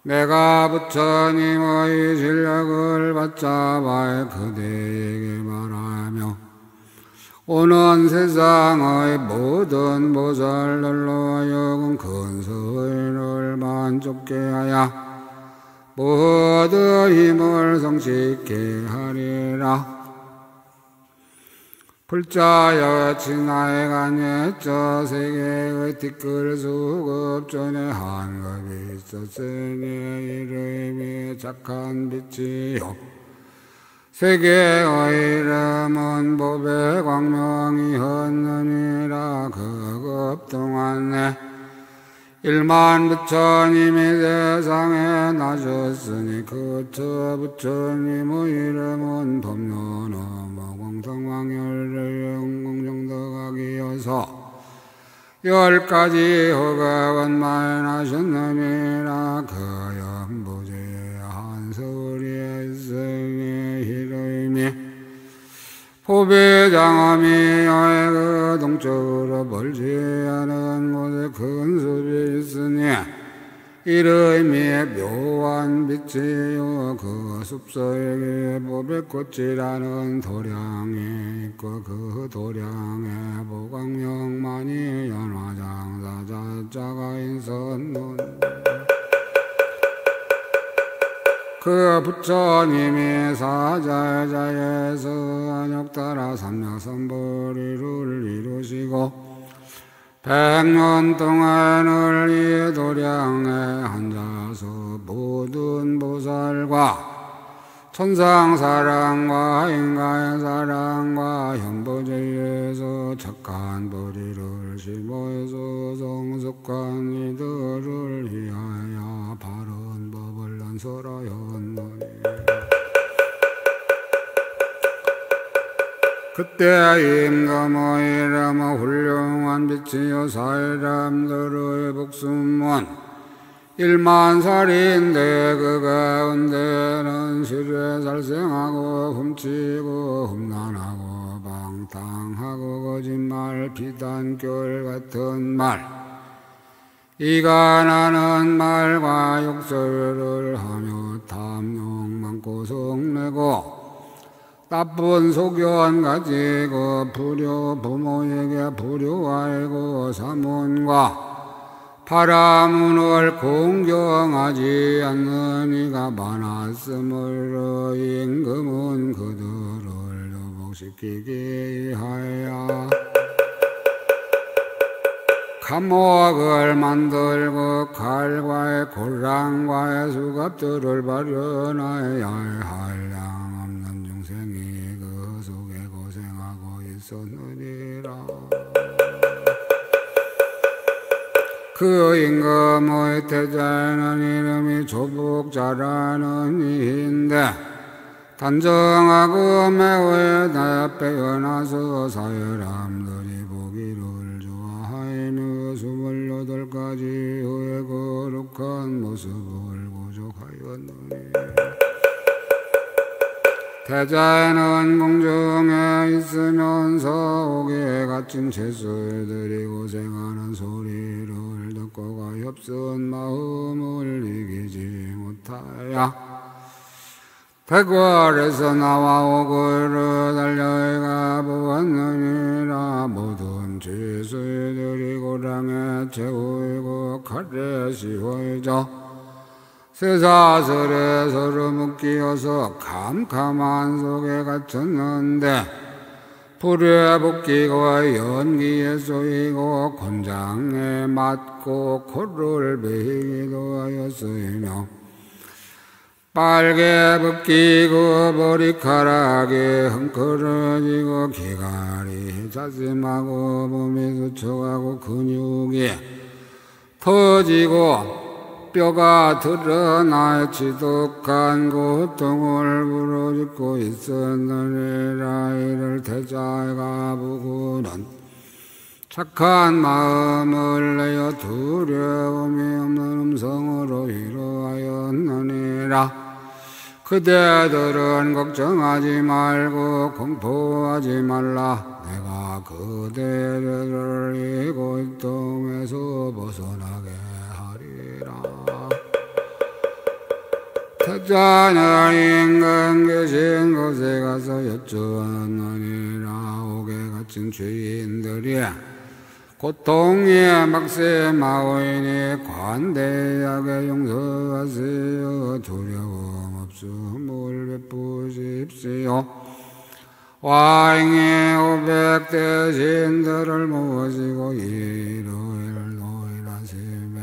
내가 부처님의 실력을 받잡아 그대에게 말하며 오는 세상의 모든 보살들로 여금 근서를 만족케 하여 모든 힘을 성취케 하리라. 불자여 진하에 간에 저 세계의 티끌 수급 전에 한급이 있었으니 이름이 착한 빛이요 세계의 이름은 법의 광명이 었느니라. 그 급 동안에 1만 부처님이 세상에 나셨으니 그저 부처님의 이름은 법륜어머 공성왕열의 영공정덕학이어서 10가지 허각은 만하셨느니라. 그 연부제에 한서울에 있으니 이름이 후배장엄이 그 동쪽으로 멀지 않은 곳에 큰 숲이 있으니 이름이 묘한 빛이요 그 숲속에 보배꽃이라는 도량이 있고 그 도량에 보광명만이 연화장사자자가 있었는데 그 부처님이 사자자에서 안욕따라 삼약삼보리를 이루시고 100년 동안을 이 도량에 앉아서 모든 보살과 천상사랑과 인간사랑과 현보제에서 착한 보리를 심어서 성숙한 이들을 위하여 바른 법을 연설하였노니 그때 임금의 이름 훌륭한 빛이요 사람들의 복수문 10,000살인데 그 가운데는 실에 살생하고 훔치고 hum난하고 방탕하고 거짓말 비단결 같은 말 이간하는 말과 욕설을 하며 탐욕 많고 속내고 나쁜 소견 가지고 부모에게 불효하고 사문과 바라문을 공경하지 않는 이가 많았으므로 임금은 그들을 유복시키기 위하여 감옥을 만들고 칼과 고랑과 수갑들을 마련하여 한량 없는 중생이 그 속에 고생하고 있었느니라. 그 임금의 태자는 이름이 조복자라는 이인데 단정하고 매우 빼어나서 사람들이 보기를 좋아하며 28가지 후에 거룩한 모습을 구족하였느니 태자는 공중에 있으면서 옥에 갇힌 죄수들이 고생하는 소리를 듣고 가엾은 마음을 이기지 못하여 백월에서 나와 옥으로 달려가 보았느니라. 모든 죄수들이 고랑에 채우고 칼에 씌워져 쇠사슬에 서로 묶이어서 캄캄한 속에 갇혔는데 불에 붓기고 연기에 쏘이고 곤장에 맞고 코를 베이기도 하였으며 빨개 벗기고 머리카락이 헝클어지고 기갈이 자심하고 몸이 수척하고 근육이 터지고 뼈가 드러나 지독한 고통을 부르짖고 있었느니라. 이를 태자가 보고는 착한 마음을 내어 두려움이 없는 음성으로 이루하였느니라. 그대들은 걱정하지 말고 공포하지 말라. 내가 그대들을 이 고통에서 벗어나게 하리라. 태자는 인간 계신 곳에 가서 여쭈었느니라. 옥에 갇힌 죄인들이 고통에 막심하오니 관대하게 용서하시어 두려움 없음을 베푸십시오. 왕의 500 대신들을 모시고 일요일 노일하심에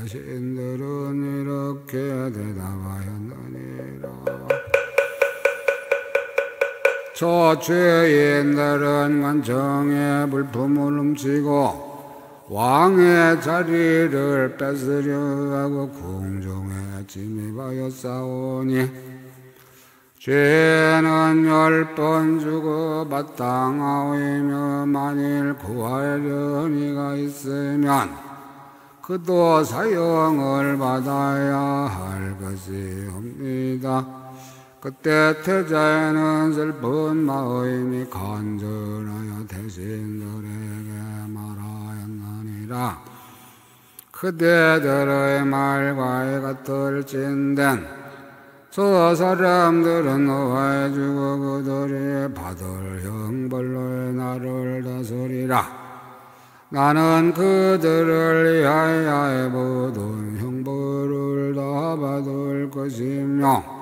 대신들은 이렇게 대답하였느니라. 저 죄인들은 관청에 물품을 훔치고 왕의 자리를 뺏으려 하고 궁중에 침입하였사오니 죄는 10번 주고 마땅하오이며 만일 구하려는 이가 있으면 그도 사형을 받아야 할 것이옵니다. 그때 태자에는 슬픈 마음이 간절하여 대신들에게 말하였느니라. 그대들의 말과 같을진된 저 사람들은 노해주고 그들이 받을 형벌로 나를 다스리라. 나는 그들을 위하여 모든 형벌을 다 받을 것이며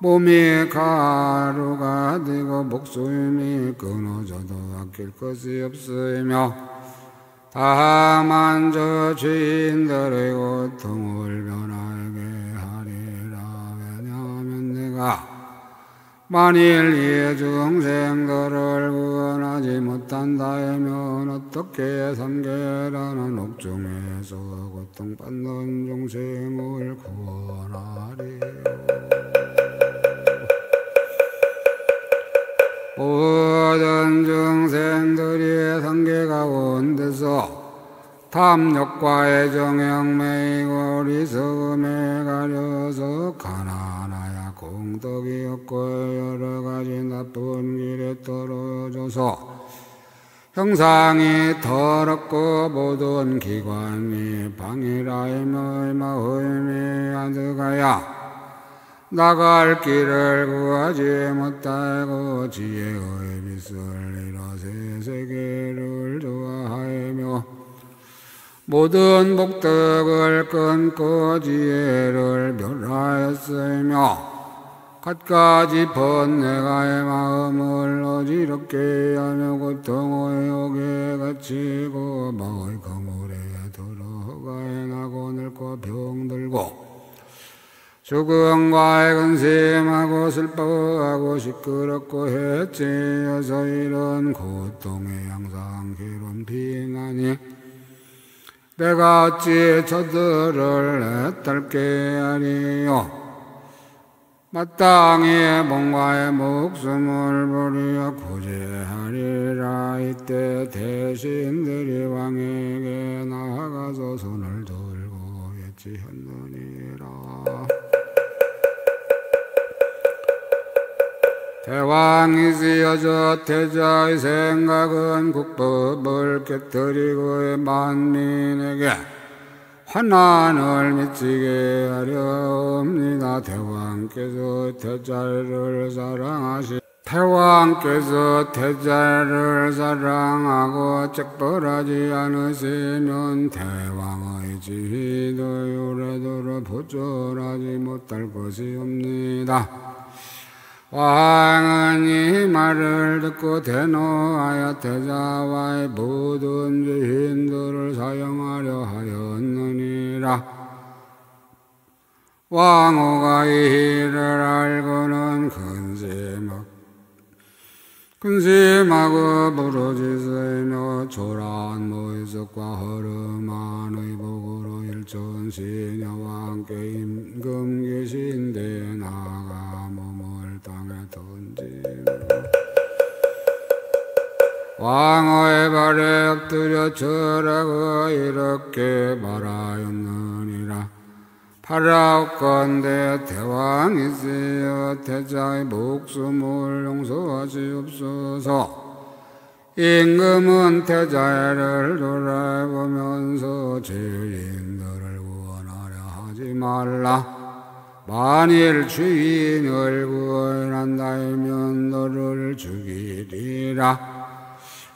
몸이 가루가 되고 목숨이 끊어져도 아낄 것이 없으며 다만 저 죄인들의 고통을 변하게 하리라. 왜냐하면 내가 만일 이 중생들을 구원하지 못한다면 어떻게 삼계라는 옥중에서 고통받는 중생을 구원하리요. 모든 중생들이 삼계 가운데서 탐욕과 애정에 매이고 어리석음에 가려서 가난하여 공덕이 없고 여러가지 나쁜 길에 떨어져서 형상이 더럽고 모든 기관이 방해라임의 마음이 아득하여 나갈 길을 구하지 못하고 지혜의 빛을 잃어 세세계를 좋아하며 모든 복덕을 끊고 지혜를 멸하였으며 갖가지 번뇌가의 마음을 어지럽게 하며 고통의 옥에 갇히고 마의 거물에 들어가 나고 늙고 병들고 죽음과 근심하고 슬퍼하고 시끄럽고 해치여서 이런 고통에 항상 기름 빙하니 내가 어찌 저들을 애떨게 하리요. 마땅히 몸과의 목숨을 버리어 구제하리라. 이때 대신들이 왕에게 나아가서 손을 들고 예치했느니라. 대왕이시여 태자의 생각은 국법을 깨뜨리고 만민에게 환난을 미치게 하려옵니다. 태왕께서 태자를 사랑하고 책벌하지 않으시면 태왕의 지위도 오래도록 보존하지 못할 것이옵니다. 왕은 이 말을 듣고 대노하여 태자와의 모든 죄인들을 사형하려 하였느니라. 왕후가 이 일을 알고는 근심하고 부르짖으며 초라한 모의석과 허름한 의복으로 일천시녀와 함께 임금 계신 데 나아가 몸을 땅에 던지며 왕후의 발에 엎드려 절하고 이렇게 말하였느니라. 바라옵건대 대왕이시여 태자의 목숨을 용서하시옵소서. 임금은 태자를 돌아보면서 죄인들을 구원하려 하지 말라. 만일 죄인을 구원한다면 너를 죽이리라.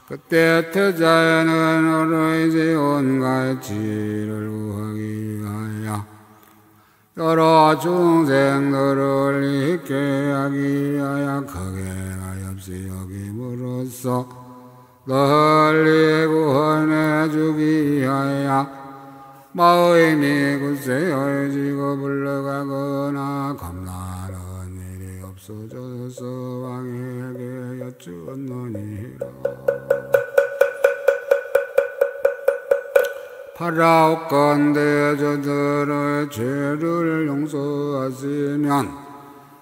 그때 태자에는 어르이지 온갖 지혜를 구하기 위하여 여러 중생들을 있게 하기 위하여 크게 가엾이 여김으로써 널리 구원해 주기 위하여 마음이 굳세어지고 불러가거나 겁나는 일이 없어져서 왕에게 여쭈었느니라. 바라옵건대 저들의 죄를 용서하시면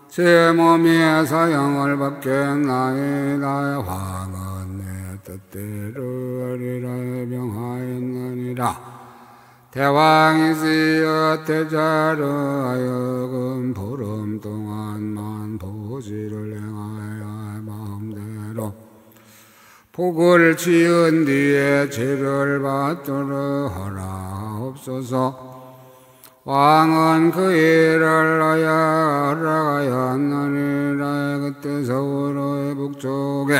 제 몸이 사형을 받겠나이다. 왕은 내 뜻대로 하리라 명하였느니라. 대왕이시여 태자로 하여금 보름 동안만 보지를 행하여 마음대로 복을 지은 뒤에 죄를 받도록 하라옵소서. 왕은 그 일을 하여 허락하였느니라. 그때 서울의 북쪽에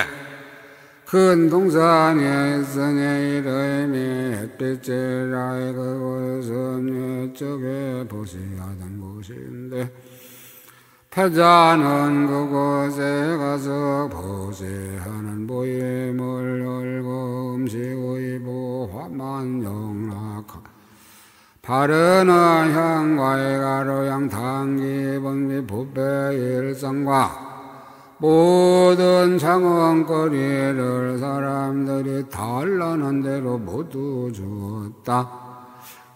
큰 동산에 있으니 이름이 햇빛이라. 그곳은 옛적에 보시하던 곳인데 태자는 그곳에 가서 보시하는 모임을 열고 음식의보 화만 영락하 바르는 향과의 가로양 당기 번미 부패 일상과 모든 장원거리를 사람들이 달라는 대로 모두 주었다.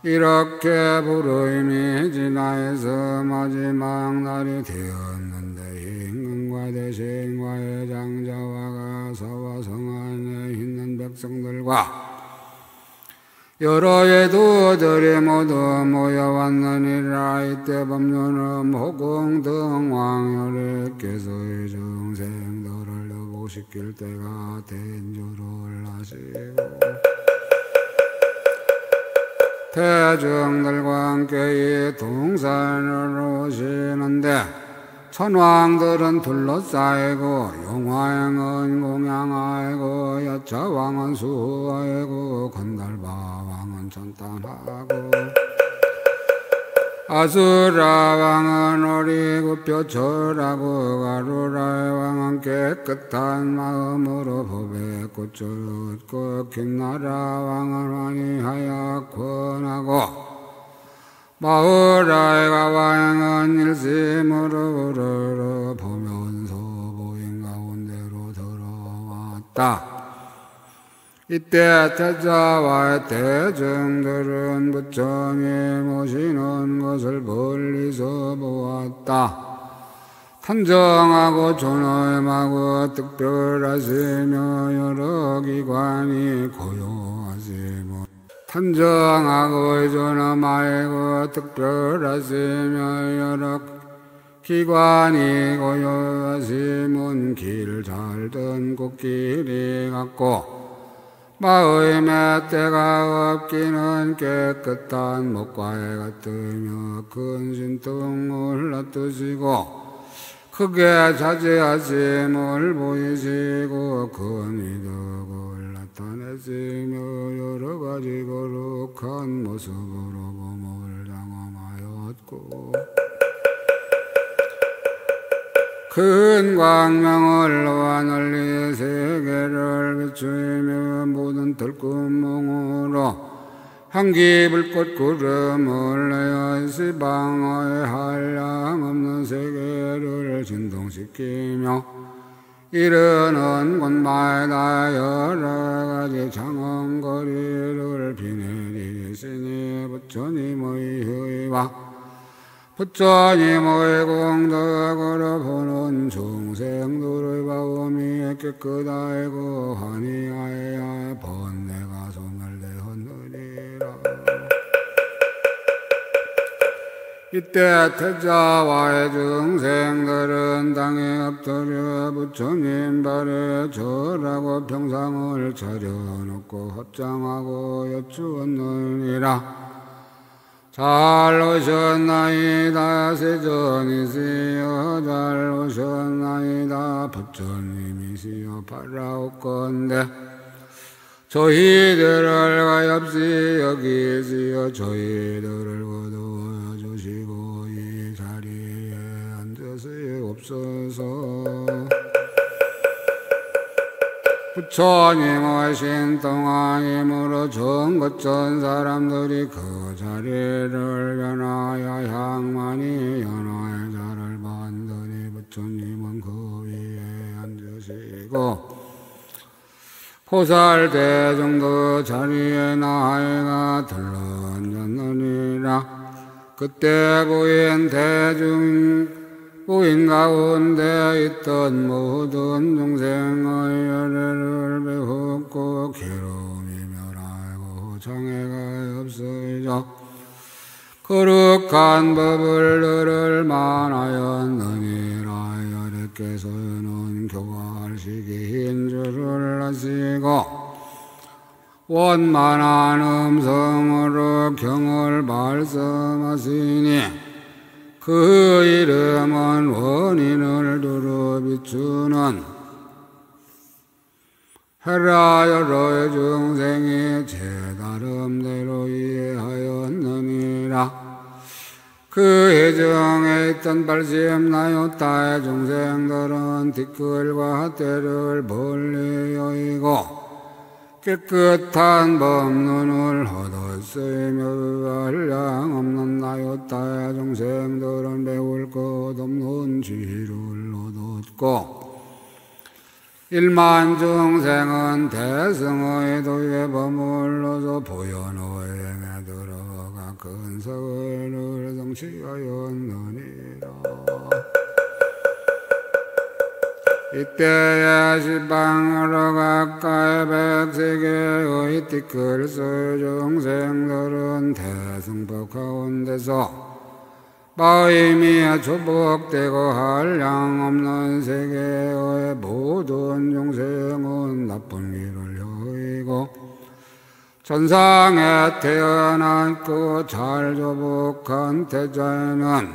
이렇게 부름이 지나서 마지막 날이 되었는데 임금과 대신과의 장자와 가사와 성 안에 있는 백성들과 여러 예도들이 모두 모여왔느니라. 이때 법륜은 호궁 등 왕열애께서의 중생들을 여보시킬 때가 된 줄을 아시고 대중들과 함께 이 동산을 오시는데 천왕들은 둘러싸이고 용화왕은 공양하고 여차왕은 수하고 건달바왕은 천탄하고 아수라왕은 어리고 뼈철하고 가루라의 왕은 깨끗한 마음으로 법에 꽃을 얻고 김나라왕은 환희하여 권하고 마을아이가 왕은 일심으로 우러러 보면서 보인 가운데로 들어왔다. 이때 태자와 대중들은 부처님 오시는 것을 멀리서 보았다. 탄정하고 존엄하고 특별하시며 여러 기관이 고요하시며 탄정하고 존엄하고 특별하시며 여러 기관이 고요하시면 길 잘든 꽃길이 같고 마음의 때가 없기는 깨끗한 목과에 같으며 큰 신통을 놔두시고 크게 자제하심을 보이시고 큰 이덕을 나타내시며 여러 가지 거룩한 모습으로 몸을 장엄하였고 큰 광명을 놓아 널리 세계를 비추며 모든 들구멍으로 향기 불꽃 구름을 내어 시방의 한량없는 세계를 진동시키며 이르는 곳마다 여러 가지 장엄거리를 비내리시니 부처님의 효의와 부처님의 공덕으로 보는 중생들의 마음이 깨끗하고 환희하여 번뇌가 소멸되었느니라. 이때 태자와의 중생들은 땅에 엎드려 부처님 발에 절하고 평상을 차려놓고 합장하고 여쭈었느니라. 잘 오셨나이다 세존이시여 잘 오셨나이다 부처님이시여 바라옵건대 저희들을 가엾이 여기시어 저희들을 거두어 주시고 이 자리에 앉으시옵소서. 부처님의 신통하심으로 정거천 사람들이 그 자리를 변하여 향만이 연화의 자를 만드니 부처님은 그 위에 앉으시고 보살 대중도 자리에 나이가 들러앉았느니라. 그때 보인 가운데 있던 모든 중생의 열애를 배웠고 괴로움이 멸하고 장애가 없으리라. 거룩한 법을 들을 만하였느니라. 여래께서는 교화할 시기인 줄을 아시고 원만한 음성으로 경을 말씀하시니 그 이름은 원인을 두루 비추는 해라. 여러 중생이 제 나름대로 이해하였느니라. 그 해정에 있던 발심나요타의 중생들은 뒷글과 때를 멀리 여의고 깨끗한 법문을 얻었으며 한량 없는 나요타의 중생들은 배울 것 없는 지혜를 얻었고 일만 중생은 대승의 도에 버물러서 보현오행에 들어가 큰 서를 성취하였느니라. 이때에 시방으로 가까이 백세계의 티끌 중생들은 대승법 가운데서 마음이 조복되고 한량 없는 세계의 모든 중생은 나쁜 길을 여의고 전상에 태어난 그 잘 조복한 태자에는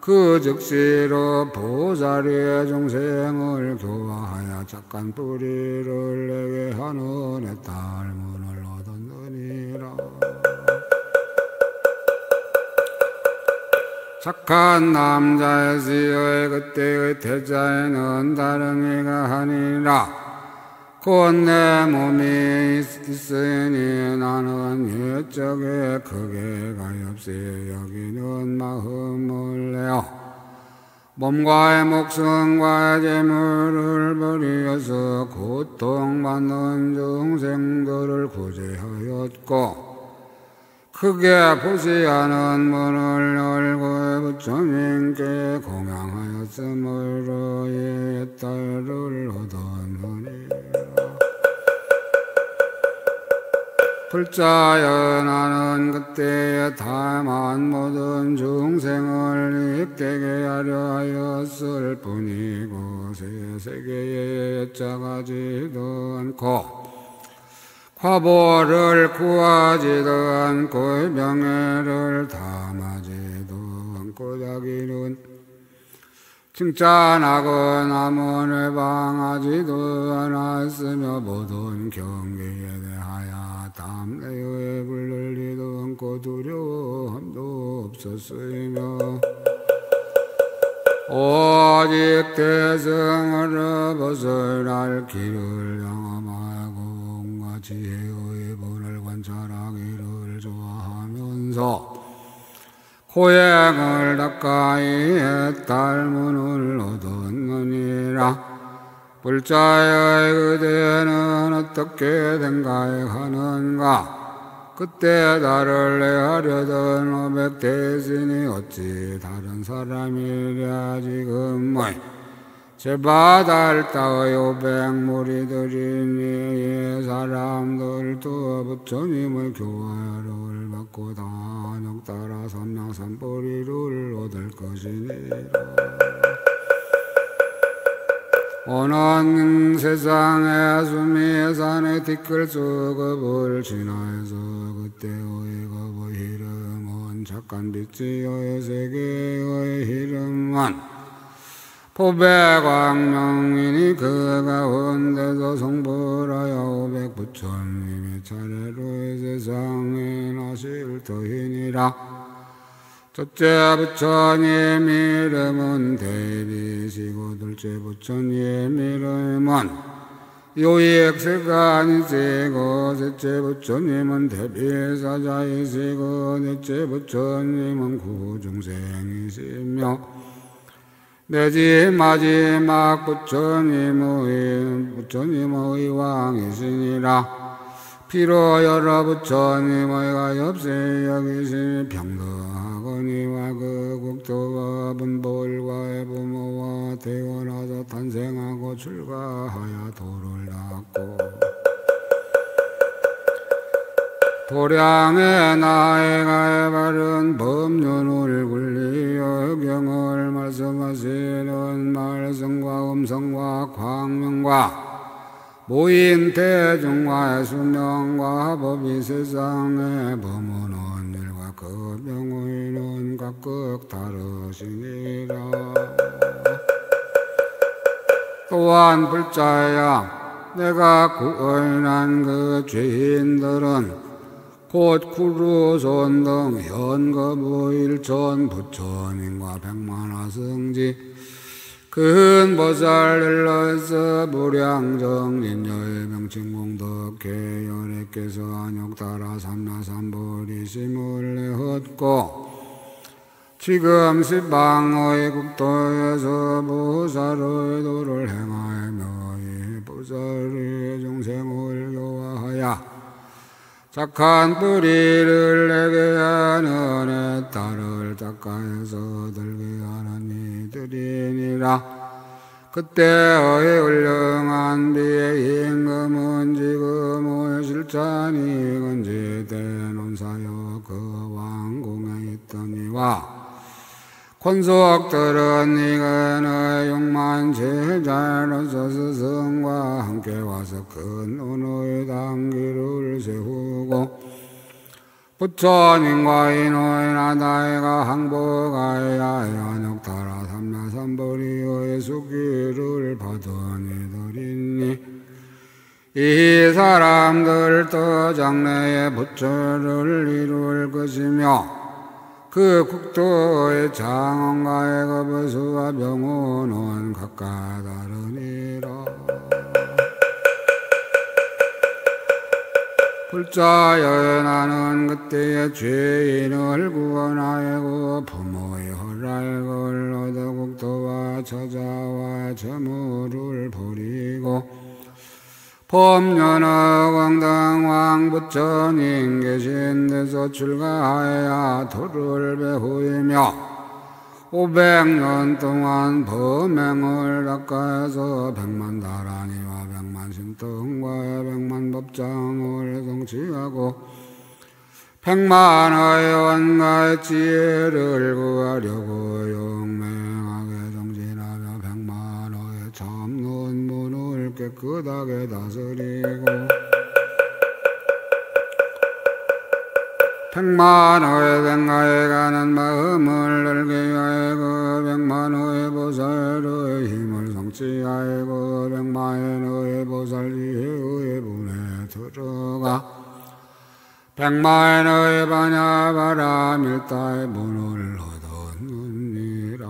그 즉시로 보살이의 중생을 교화하여 착한 뿌리를 내게 하는 애탈문을 얻었느니라. 착한 남자의 시의 그때의 태자에는 다름이가 아니라 곧 내 몸이 있으니 나는 옛적에 크게 가엾이 여기는 마음을 내어 몸과의 목숨과의 재물을 버리어서 고통받는 중생들을 구제하였고 크게 보시하는 문을 열고 부처님께 공양하였으므로 옛달을 얻었느니라. 불자여 나는 그때에 다만 모든 중생을 입되게 하려 하였을 뿐이고 세계에 옛자가지도 않고 화보를 구하지도 않고 명예를 담하지도 않고 자기는 칭찬하고 남은 회방하지도 않았으며 모든 경계에 대하여 담내의 불늘리도 않고 두려움도 없었으며 오직 대승을 벗어날 길을 영험하고 지혜의 본을 관찰하기를 좋아하면서 고행을 가까이에 딸문을 얻었느니라. 불자의 그대는 어떻게 된가에 하는가. 그때 나를 내하려던 500 대신이 어찌 다른 사람이랴. 지금의 제바달 따의 500무리들이니 사람들도 부처님의 교화를 받고 단역 따라 삼량삼보리를 얻을 것이니라. 오는 세상에 수미의 산의 티끌 수급을 지나서 그때의 겁의 이름은 착한 빛이의 세계의 이름은 포백광명이니 그 가운데서 성불하여 500 부처님이 차례로 세상에 나실 터이니라. 첫째 부처님 이름은 대비시고 둘째 부처님 이름은 요익세간이시고 셋째 부처님은 대비사자이시고 넷째 부처님은 구중생이시며 내지 마지막 부처님의 왕이시니라. 피로 여러 부처님의 가엾이 여기시니 평등하거니와 그 국토와 분볼과의 부모와 태어나서 탄생하고 출가하여 도를 닦고 도량의 나이가 바른 법륜을 굴리어 경을 말씀하시는 말성과 음성과 광명과 모인 대중과의 수명과 법이 세상에 범하는 일과 그 병의는 각각 다르시니라. 또한 불자야, 내가 구원한 그 죄인들은 곧 구루손 등 현거부일천 부처님과 백만화승지 큰 보살일러서 무량정진여의 명칭공덕계열애께서 안욕따라 삼라삼보리심을 내었고 지금 시방의 국토에서 보살의 도를 행하며 이 보살의 중생을 교화하여 착한 뿌리를 내게 하는 애 딸을 작가에서 들게 하는 이들이니라. 그때의 훌륭한 비의 임금은 지금의 실찬이 건지된 온사여 그 왕궁에 있더니와 권속들은 이근의 육만 제자로서 스승과 함께 와서 큰 운의 당기를 세우고 부처님과 인호의 나다이가 항복하여 안욕따라 삼라삼보리의 수기를 받은 이들이니 이 사람들도 장래에 부처를 이룰 것이며 그 국토의 장원가의 거부수와 병원은 각각 다르니라. 불자여 나는 그때의 죄인을 구원하고 부모의 허락을 얻어 국토와 처자와 재물을 버리고 법륜의 광당왕 부처님 계신 데서 출가하여 도를 배우이며 500년 동안 범행을 닦아서 100만 다라니와 100만 신등과 100만 법장을 성취하고 100만의 원가의 지혜를 구하려고 용맹하게 정진하며 100만의 참론문을 깨끗하게 다스리고 100만의 백가에 가는 마음을 넓게 하고 100만의 보살의 힘을 성취하고 100만의 보살 지혜의 분에 들어가 100만의 반야바람 일타의 문을 얻었느니라.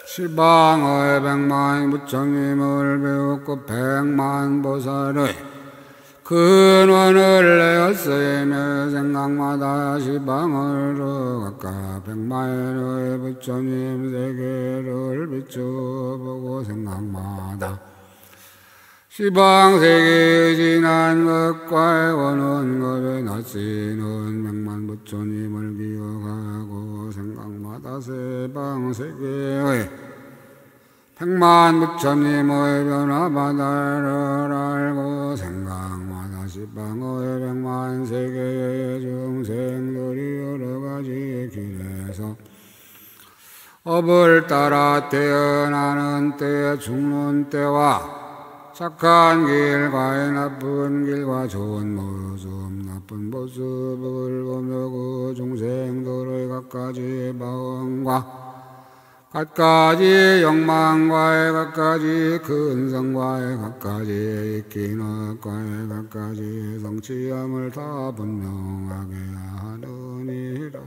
시방의 100만 부처님을 배웠고 100만 보살의 근원을 내었으며 생각마다 시방으로 각각 100만의 부처님 세계를 비춰보고 생각마다 시방 세계의 지난 것과 원원 것에 낯시는 100만 부처님을 기억하고 생각마다 세방 세계의 100만 부처님의 변화바다를 알고 생각마다 시방의 100만 세계의 중생들이 여러가지 길에서 업을 따라 태어나는 때 죽는 때와 착한 길과 나쁜 길과 좋은 모습 나쁜 모습을 보며 그 중생들의 각가지 마음과 각가지 욕망과의 각가지 근성과의 각가지 익기능과의 각가지 성취함을 다 분명하게 하느니라.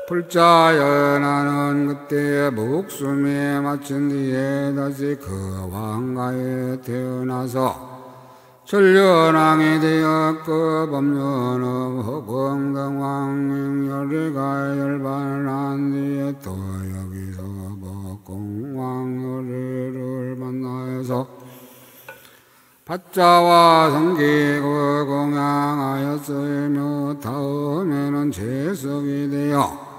불자여 나는 그때 목숨이 마친 뒤에 다시 그 왕가에 태어나서 천륜왕이 되었고 법륜의 허공등왕열애가 열반한 뒤에 또 여기서 법공왕열애를 만나서 받자와 성기고 공양하였으며 다음에는 재석이 되어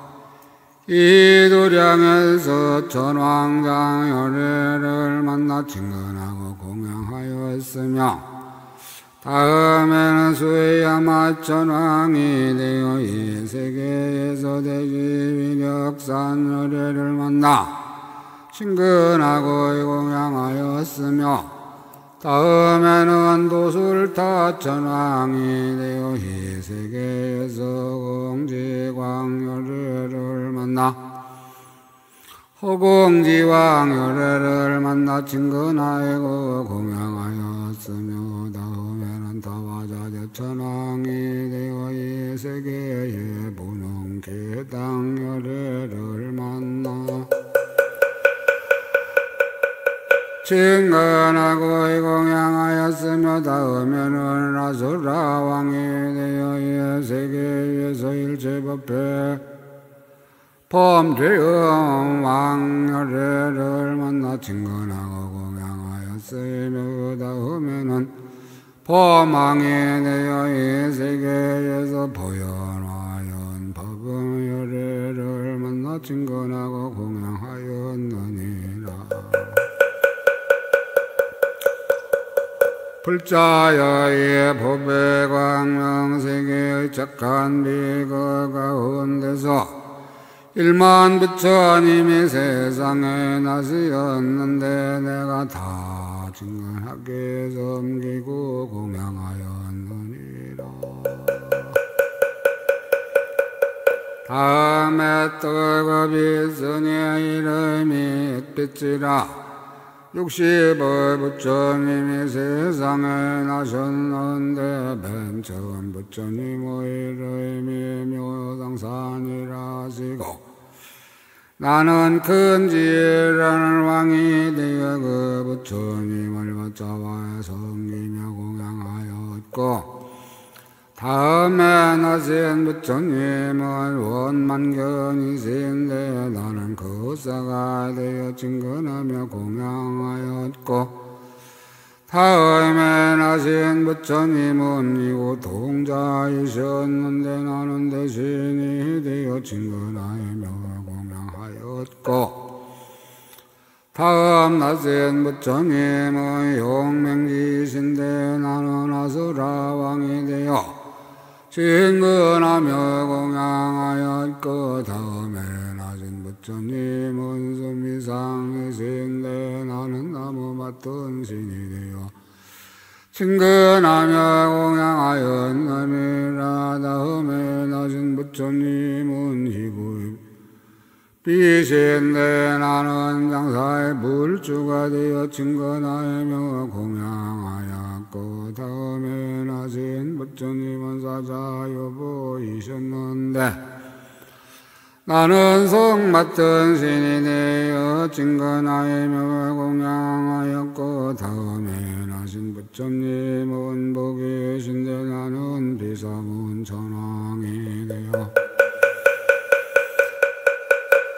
이 도량에서 천왕장 열애를 만나 친근하고 공양하였으며 다음에는 수야마 천왕이 되어 이 세계에서 대지위력산 열애를 만나 친근하고 공양하였으며 다음에는 도술타 천왕이 되어 이 세계에서 공지광 열애를 만나 허공지왕 열애를 만나 친근하고 공양하였으며 다음에는 다화자재 천왕이 되어 이 세계의 분홍계당 열애를 만나 친근하고 공양하였으며 다음에는 아수라왕이 되어 이 세계에서 일체법회 범죄왕 열애를 만나 친근하고 공양하였으며 다음에는 범왕이 되어 이 세계에서 보현화연 법음 열애를 만나 친근하고 공양하였느니라. 불자여의 법의 광명세계의 착한 비거 가운데서 일만 부처님이 세상에 나시었는데 내가 다 친근하게 섬기고 공양하였느니라. 다음에 떡업이 있으니 이름이 빛이라. 60의 부처님이 세상에 나셨는데 맨 처음 부처님의 이름이 묘당산이라 하시고 나는 큰지라는 왕이 되어 그 부처님을 받자와 섬기며 공양하였고 다음에 나신 부처님은 원만견이신데 나는 거사가 되어 친근하며 공양하였고 다음에 나신 부처님은 이곳 동자이셨는데 나는 대신이 되어 친근하며 공양하였고 다음 나신 부처님은 용맹지신데 나는 아수라왕이 되어 친근하며 공양하였고 다음에 나신 부처님은 수미상이신데 나는 나무 맡은 신이 되어 친근하며 공양하였느니라. 다음에 나신 부처님은 희구 빛인데 나는 장사의 불주가 되어 친근하며 공양하였고 다음에 나신 부처님은 사자여보이셨는데 나는 성 맡은 신이 되어 친근하며 공양하였고 다음에 나신 부처님은 복이신데 나는 비사문 천왕이 되어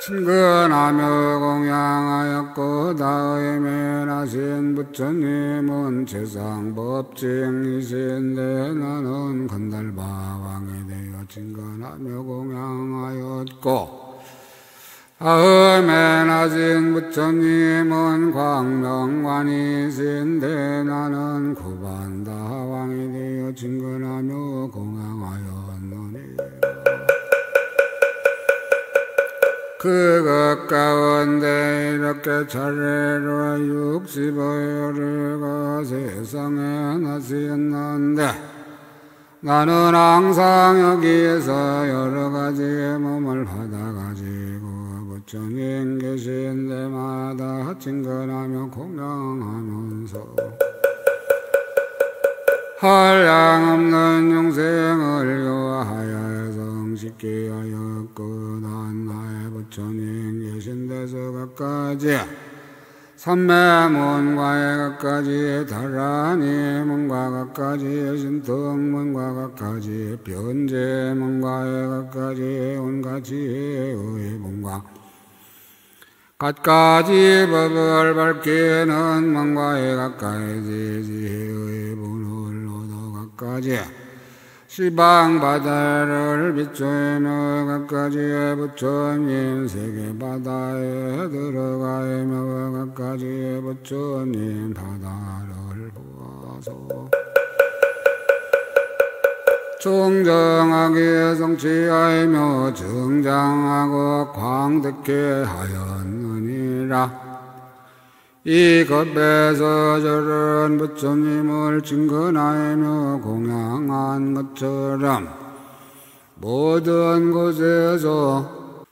친근하며 공양하였고 다음에 나신 부처님은 최상법증이신데 나는 건달바왕이 되어 친근하며 공양하였고 다음에 나신 부처님은 광명관이신데 나는 구반다왕이 되어 친근하며 공양하였느니라. 그것 가운데 이렇게 차례로 60여류가 세상에 나시었는데 나는 항상 여기에서 여러 가지의 몸을 받아가지고 부처님 계신 데마다 친근하며 공양하면서 한량없는 영생을 요하여 성식케 하였고 난 나의 부처님 계신 데서 갖가지 삼매문과에 갖가지 다라니 문과 갖가지 신통문과 갖가지 변제문과에 갖가지 온갖 지혜의 문과 갖가지 법을 밝히는 문과에 갖가지 지혜의 분을 얻어 갖가지 시방바다를 비추며 갖가지의 부처님 세계바다에 들어가며 갖가지의 부처님 바다를 보아서 청정하게 성취하며 정장하고 광득케 하였느니라. 이 겁에서 저런 부처님을 증거하며 공양한 것처럼 모든 곳에서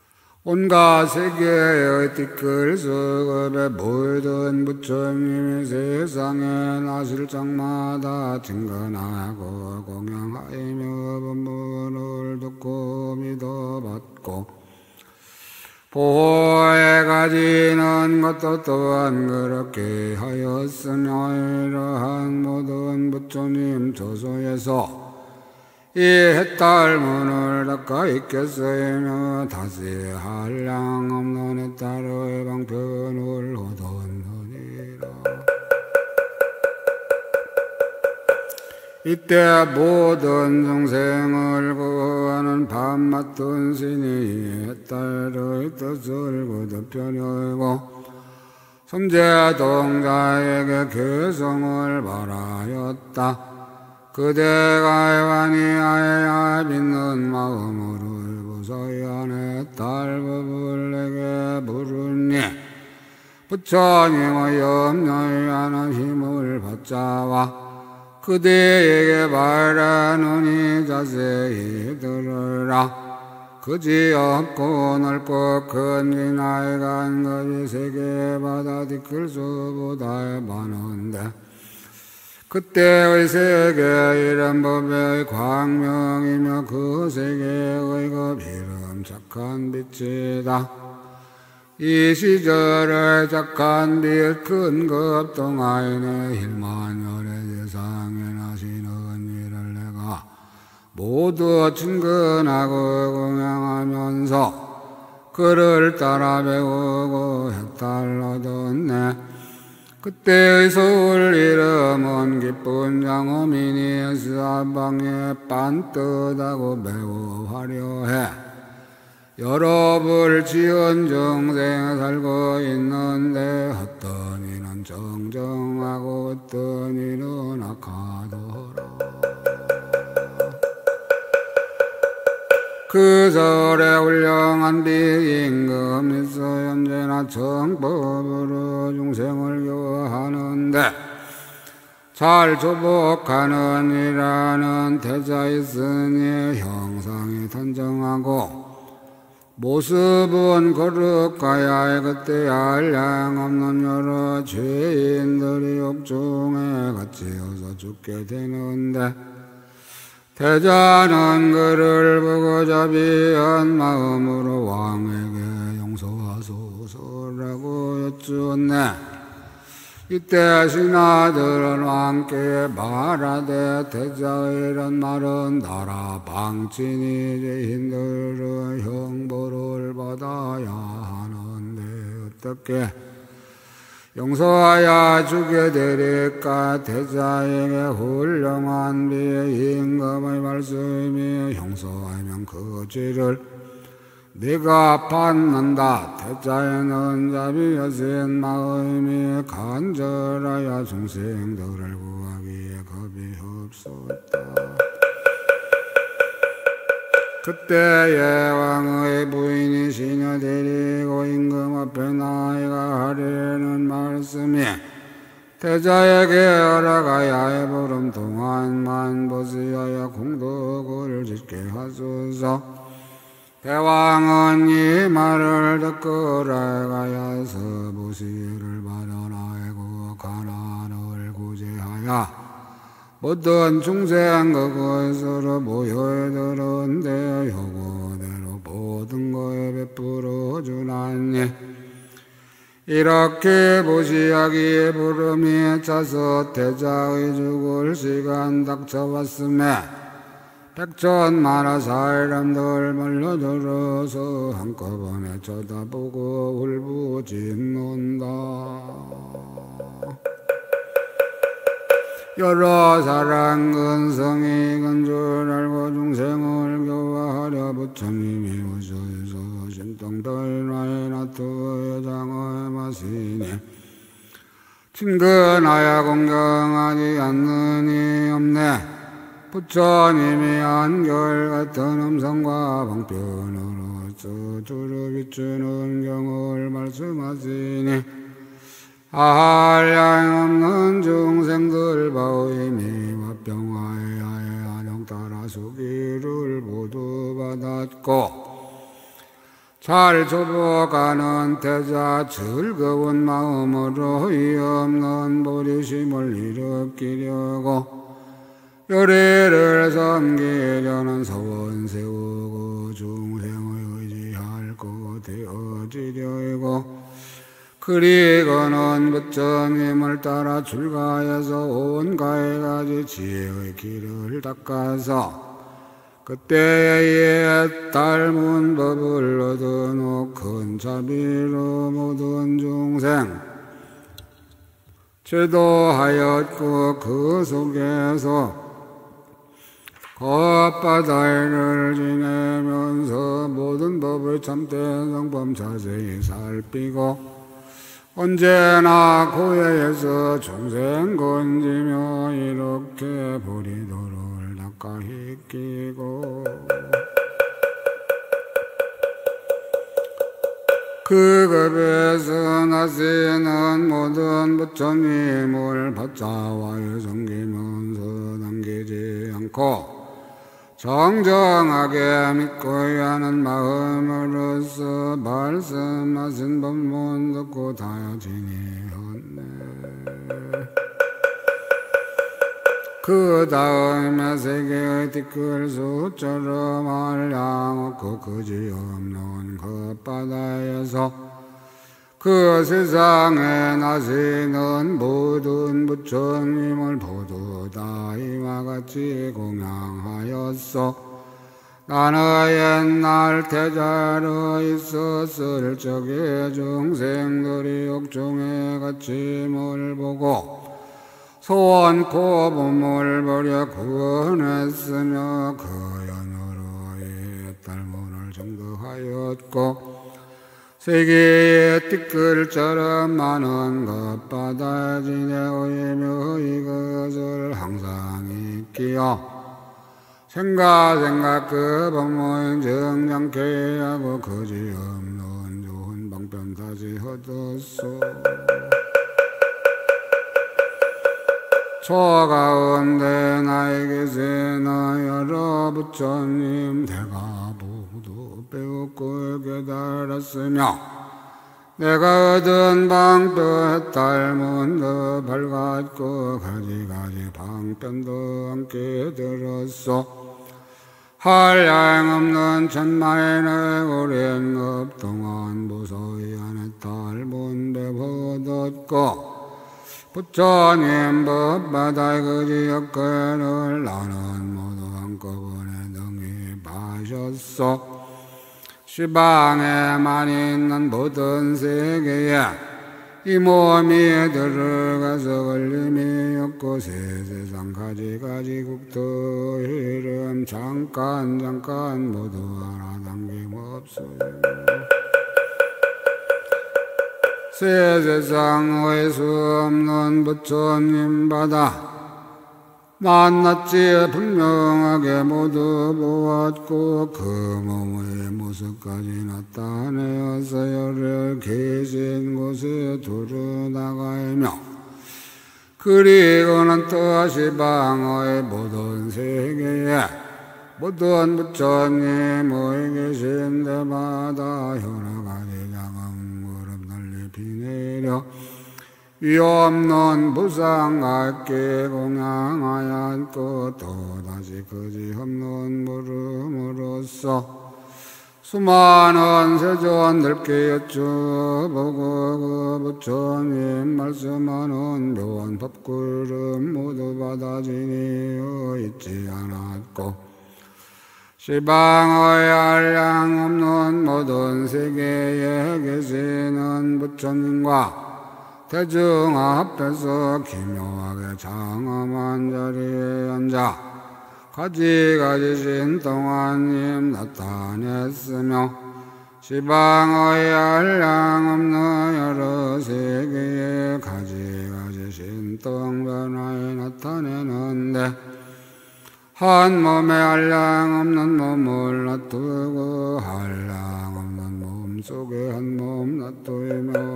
온갖 세계의 티끌석업에 모든 부처님이 세상에 나실 장마다 증거하고 공양하며 법문을 듣고 믿어받고 보호해 가지는 것도 또한 그렇게 하였으며 이러한 모든 부처님 조소에서 이 해탈문을 닦아 있겠으며 다시 한량 없는 해탈의 방편을 얻었느니라. 이때 모든众생을 구하는 밤맞던 신이 해탈의 뜻을 거듭펴려고 섬제동자에게 개성을 바라였다. 그대가 완이하여 믿는 마음으로 무사한 해탈법을 내게 부르니 부처님의 염려에 하는 힘을 받자와 그대에게 말하노니 자세히 들으라. 그지없고 넓고 큰 위나이가 한것이 세계바다 티끌수보다 많은데 그때의 세계 이름 법의 광명이며 그 세계의 그 이름 착한 빛이다. 이 시절의 착한 빛 큰 급동아인의 일만열의 세상에 나시는 이를 내가 모두 친근하고 공양하면서 그를 따라 배우고 해탈 얻었네. 그때의 서울 이름은 기쁜 장엄이니 사방에 반듯하고 매우 화려해 여러 불 지은 정생 살고 있는데 어떤 이는 정정하고 어떤 이는 악하더라. 그 설에 훌륭한 비임금 있어 언제나 정법으로 중생을 교화하는데 잘 조복하는 이라는 태자 있으니 형상이 단정하고 모습은 거룩하야 그때 한량 없는 여러 죄인들이 옥중에 갇히어서 죽게 되는데 태자는 그를 보고 자비한 마음으로 왕에게 용서하소서라고 여쭈었네. 이때 신하들은 왕께 말하되 태자의 이런 말은 나라 방친이 죄인들의 형벌을 받아야 하는데 어떻게 용서하여 주게 되리까. 태자에게 훌륭한 비임금의 말씀이 용서하면 그 죄를 네가 받는다. 태자에는 자비 여신 마음이 간절하여 중생들을 구하기에 겁이 없었다. 그때에 왕의 부인이 시녀 데리고 임금 앞에 나아가 하려는 말씀이 태자에게 알아가야 해 보름 동안만 보시하여 공덕을 짓게 하소서. 대왕은 이 말을 듣고 라가야서 보시를 마련하고 가난을 구제하여 모든 중생 그곳으로 모여들은데 요구대로 모든 것에 베풀어 주나니 이렇게 보시하기에 부름이 차서 태자의 죽을 시간 닥쳐왔음에 백천만화 사람들 몰려들어서 한꺼번에 쳐다보고 울부짖는다. 여러 사랑 근성이 근줄 알고 중생을 교화하려 부처님이 오셔서 신통들 나의 나투의 장의 마시니 친근하여 공경하지 않느니 없네. 부처님이 한결같은 음성과 방편으로서 주를 비추는 경을 말씀하시니 한량없는 중생들 바위미와 평화의 안녕 따라 수기를 모두 받았고 잘 조복하는 태자 즐거운 마음으로 이 없는 보리심을 일으키려고 요리를 섬기려는 소원 세우고 중생의 의지할 것 되어지려고 그리고는 부처님을 따라 출가해서 온 가해가지 지혜의 길을 닦아서 그때에 닮은 법을 얻어놓고 큰 자비로 모든 중생 제도하였고 그 속에서 겉바다를 지내면서 모든 법을 참된 성품 자세히 살피고 언제나 고해에서 중생 건지며 이렇게 보리도를 닦아 익히고 그 급에서 나시는 모든 부처님을 받자와에 섬기면서 남기지 않고 정정하게 믿고 하는 마음으로서 말씀하신 법문 듣고 다지니었네. 그 다음에 세계의 티끌 숫처럼 한량없고 그지없는 겉바다에서 그 세상에 나시는 모든 부처님을 모두 다 이와 같이 공양하였소. 나는 옛날 태자로 있었을 적에 중생들이 옥중에 갇힘을 보고 소원코 몸을 버려 구원했으며 그 연으로 이 달문을 정도하였고 세계의 티끌처럼 많은 겉바다 지내오이며 이것을 항상 잊기요 생각 그 법문 정량케 하고 그지없는 좋은 방편 다시 얻었소. 초가운데 나에 계시나 여러 부처님 대가 모두 배웠고 깨달았으며 내가 얻은 방편 닮은 밝았고 가지가지 방편도 함께 들었소. 한량없는 천만의 오랜 업 동안 무소히 안에 닮은 배워 얻었고 부처님 법바다의 그 지역권을 나는 모두 한꺼번에 능히 마셨소. 시방에만 있는 모든 세계에 이 몸이 들어가서 걸림이 없고 세상 가지가지 국토 이름 잠깐 모두 하나 남김없어요. 세상의 수 없는 부처님 바다 낱낱이 분명하게 모두 보았고 그 몸의 모습까지 나타내어서 열을 계신 곳에 두루 나가며 그리고는 또 시방의 모든 세계에 모든 부처님의 계신 데마다 여러 가지 장엄 널리 비내려 위없는 부상같게 공양하였고 또다시 그지없는 물음으로써 수많은 세존들께 여쭈보고 그 부처님 말씀하는 묘한 법구름 모두 받아지니어 있지 않았고 시방의 한량없는 모든 세계에 계시는 부처님과 대중 앞에서 기묘하게 장엄한 자리에 앉아 가지가지 신동안님 나타냈으며 시방의 한량 없는 여러 세계에 가지가지 신동 변화에 나타내는데 한 몸에 한량 없는 몸을 놔두고 한량 없는 몸 속에 한 몸 놔두며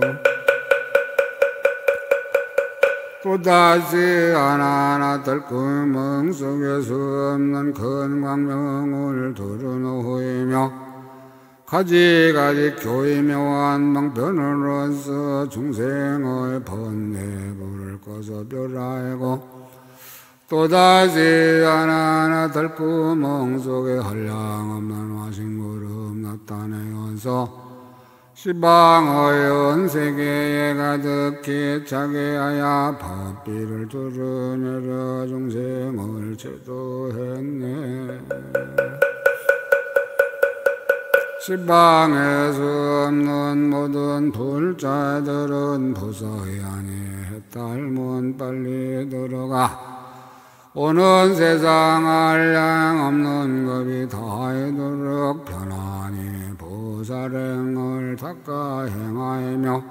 또다시 하나하나 덜구멍 속에 수없는 큰 광명을 두루놓으며 가지가지 교이묘한 방편으로서 중생의 번뇌불을 꺼서 멸하고 또다시 하나하나 덜구멍 속에 한량없는 화신구름 나타내어서 시방의 연세계에 가득히 차게 하여 법비를 두루내려 중생을 제도했네. 시방에서 없는 모든 불자들은 부서이 아니 해탈문 빨리 들어가 오는 세상 한량 없는 법이 다이도록 편안히 보살행을 닦아 행하며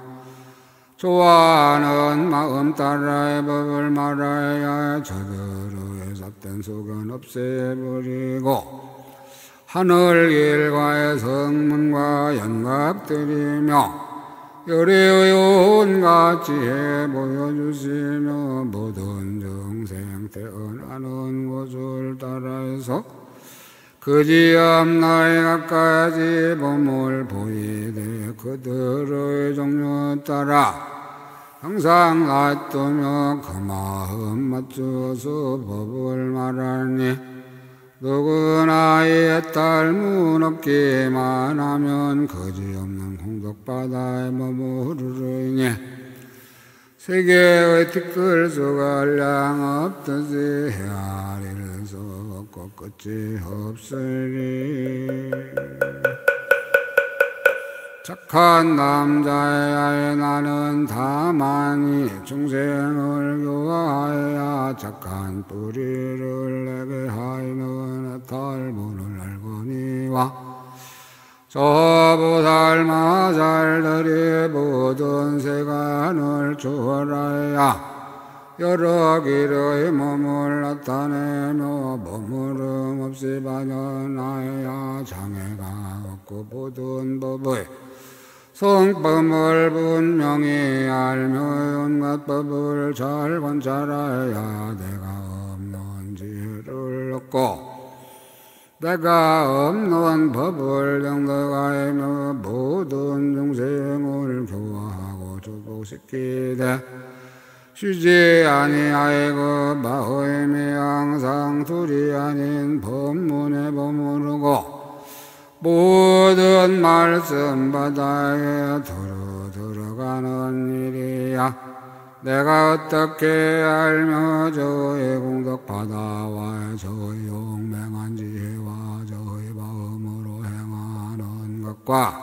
좋아하는 마음 따라의 법을 말하여 저들의 삿된 속은 없애버리고 하늘 일과의 성문과 연갑드리며 열의의 온갖 지혜 보여주시며 모든 정생 태어나는 곳을 따라서 그지없나의 갖가지 보물 보이되 그들의 종류 따라 항상 놔두며 그 마음 맞춰서 법을 말하니 누구나 이에 딸문 없기만 하면 거지없는 공덕바다에 머무르리니 세계의 티끌수가 한량 없듯이 헤아리를 썩고 끝이 없으리. 착한 남자의 나는 다만이 중생을 교화해야 착한 뿌리를 내게 하이는 탈문을 알거니와 저 보살마살들이 모든 세간을 초월하여 여러 길의 몸을 나타내며 머무름 없이 반연하여 장애가 없고 모든 법의 성법을 분명히 알며 온갖 법을 잘 관찰하여 내가 없는 지혜를 얻고 내가 없는 법을 정득하며 모든 중생을 교화하고 조복시키되 쉬지 아니하고 마음이 항상 둘이 아닌 법문에 머무르고 모든 말씀 바다에 들어가는 일이야. 내가 어떻게 알며 저의 공덕 바다와 저의 용맹한 지혜와 저의 마음으로 행하는 것과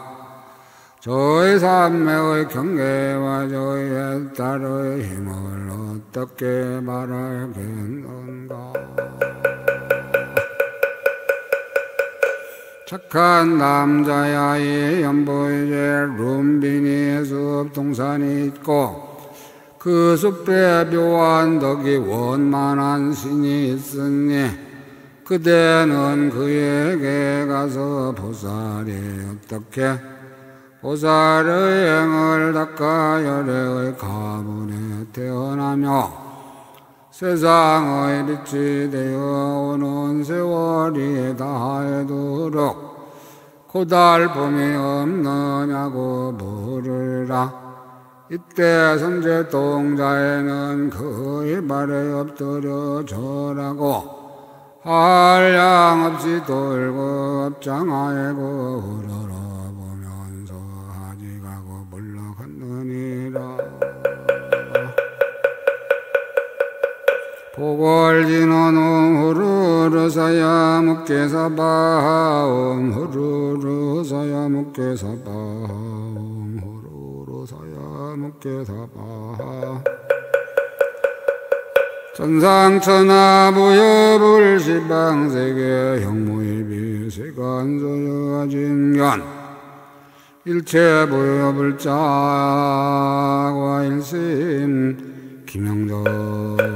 저의 삼매의 경계와 저의 딸의 힘을 어떻게 말하겠는가. 착한 남자야 이 연보이제 룸비니 숲 동산이 있고 그 숲에 묘한 덕이 원만한 신이 있으니 그대는 그에게 가서 보살이 어떻게 보살의 행을 닦아 열애의 가문에 태어나며 세상의 빛이 되어 오는 세월이 다하도록 고달픔이 없느냐고 물으라. 이때 선제 동자에는 그의 발에 엎드려 절하고 한량없이 돌고 업장하고 우러러보면서 하지가고 물러갔느니라. 복월지는 후루루사야 묵계사바옴 후루루사야 묵계사바옴 후루루사야 묵계사바 천상천하무여불시방세계 형무일비세간소여진견 일체무여불자과 일심 김영정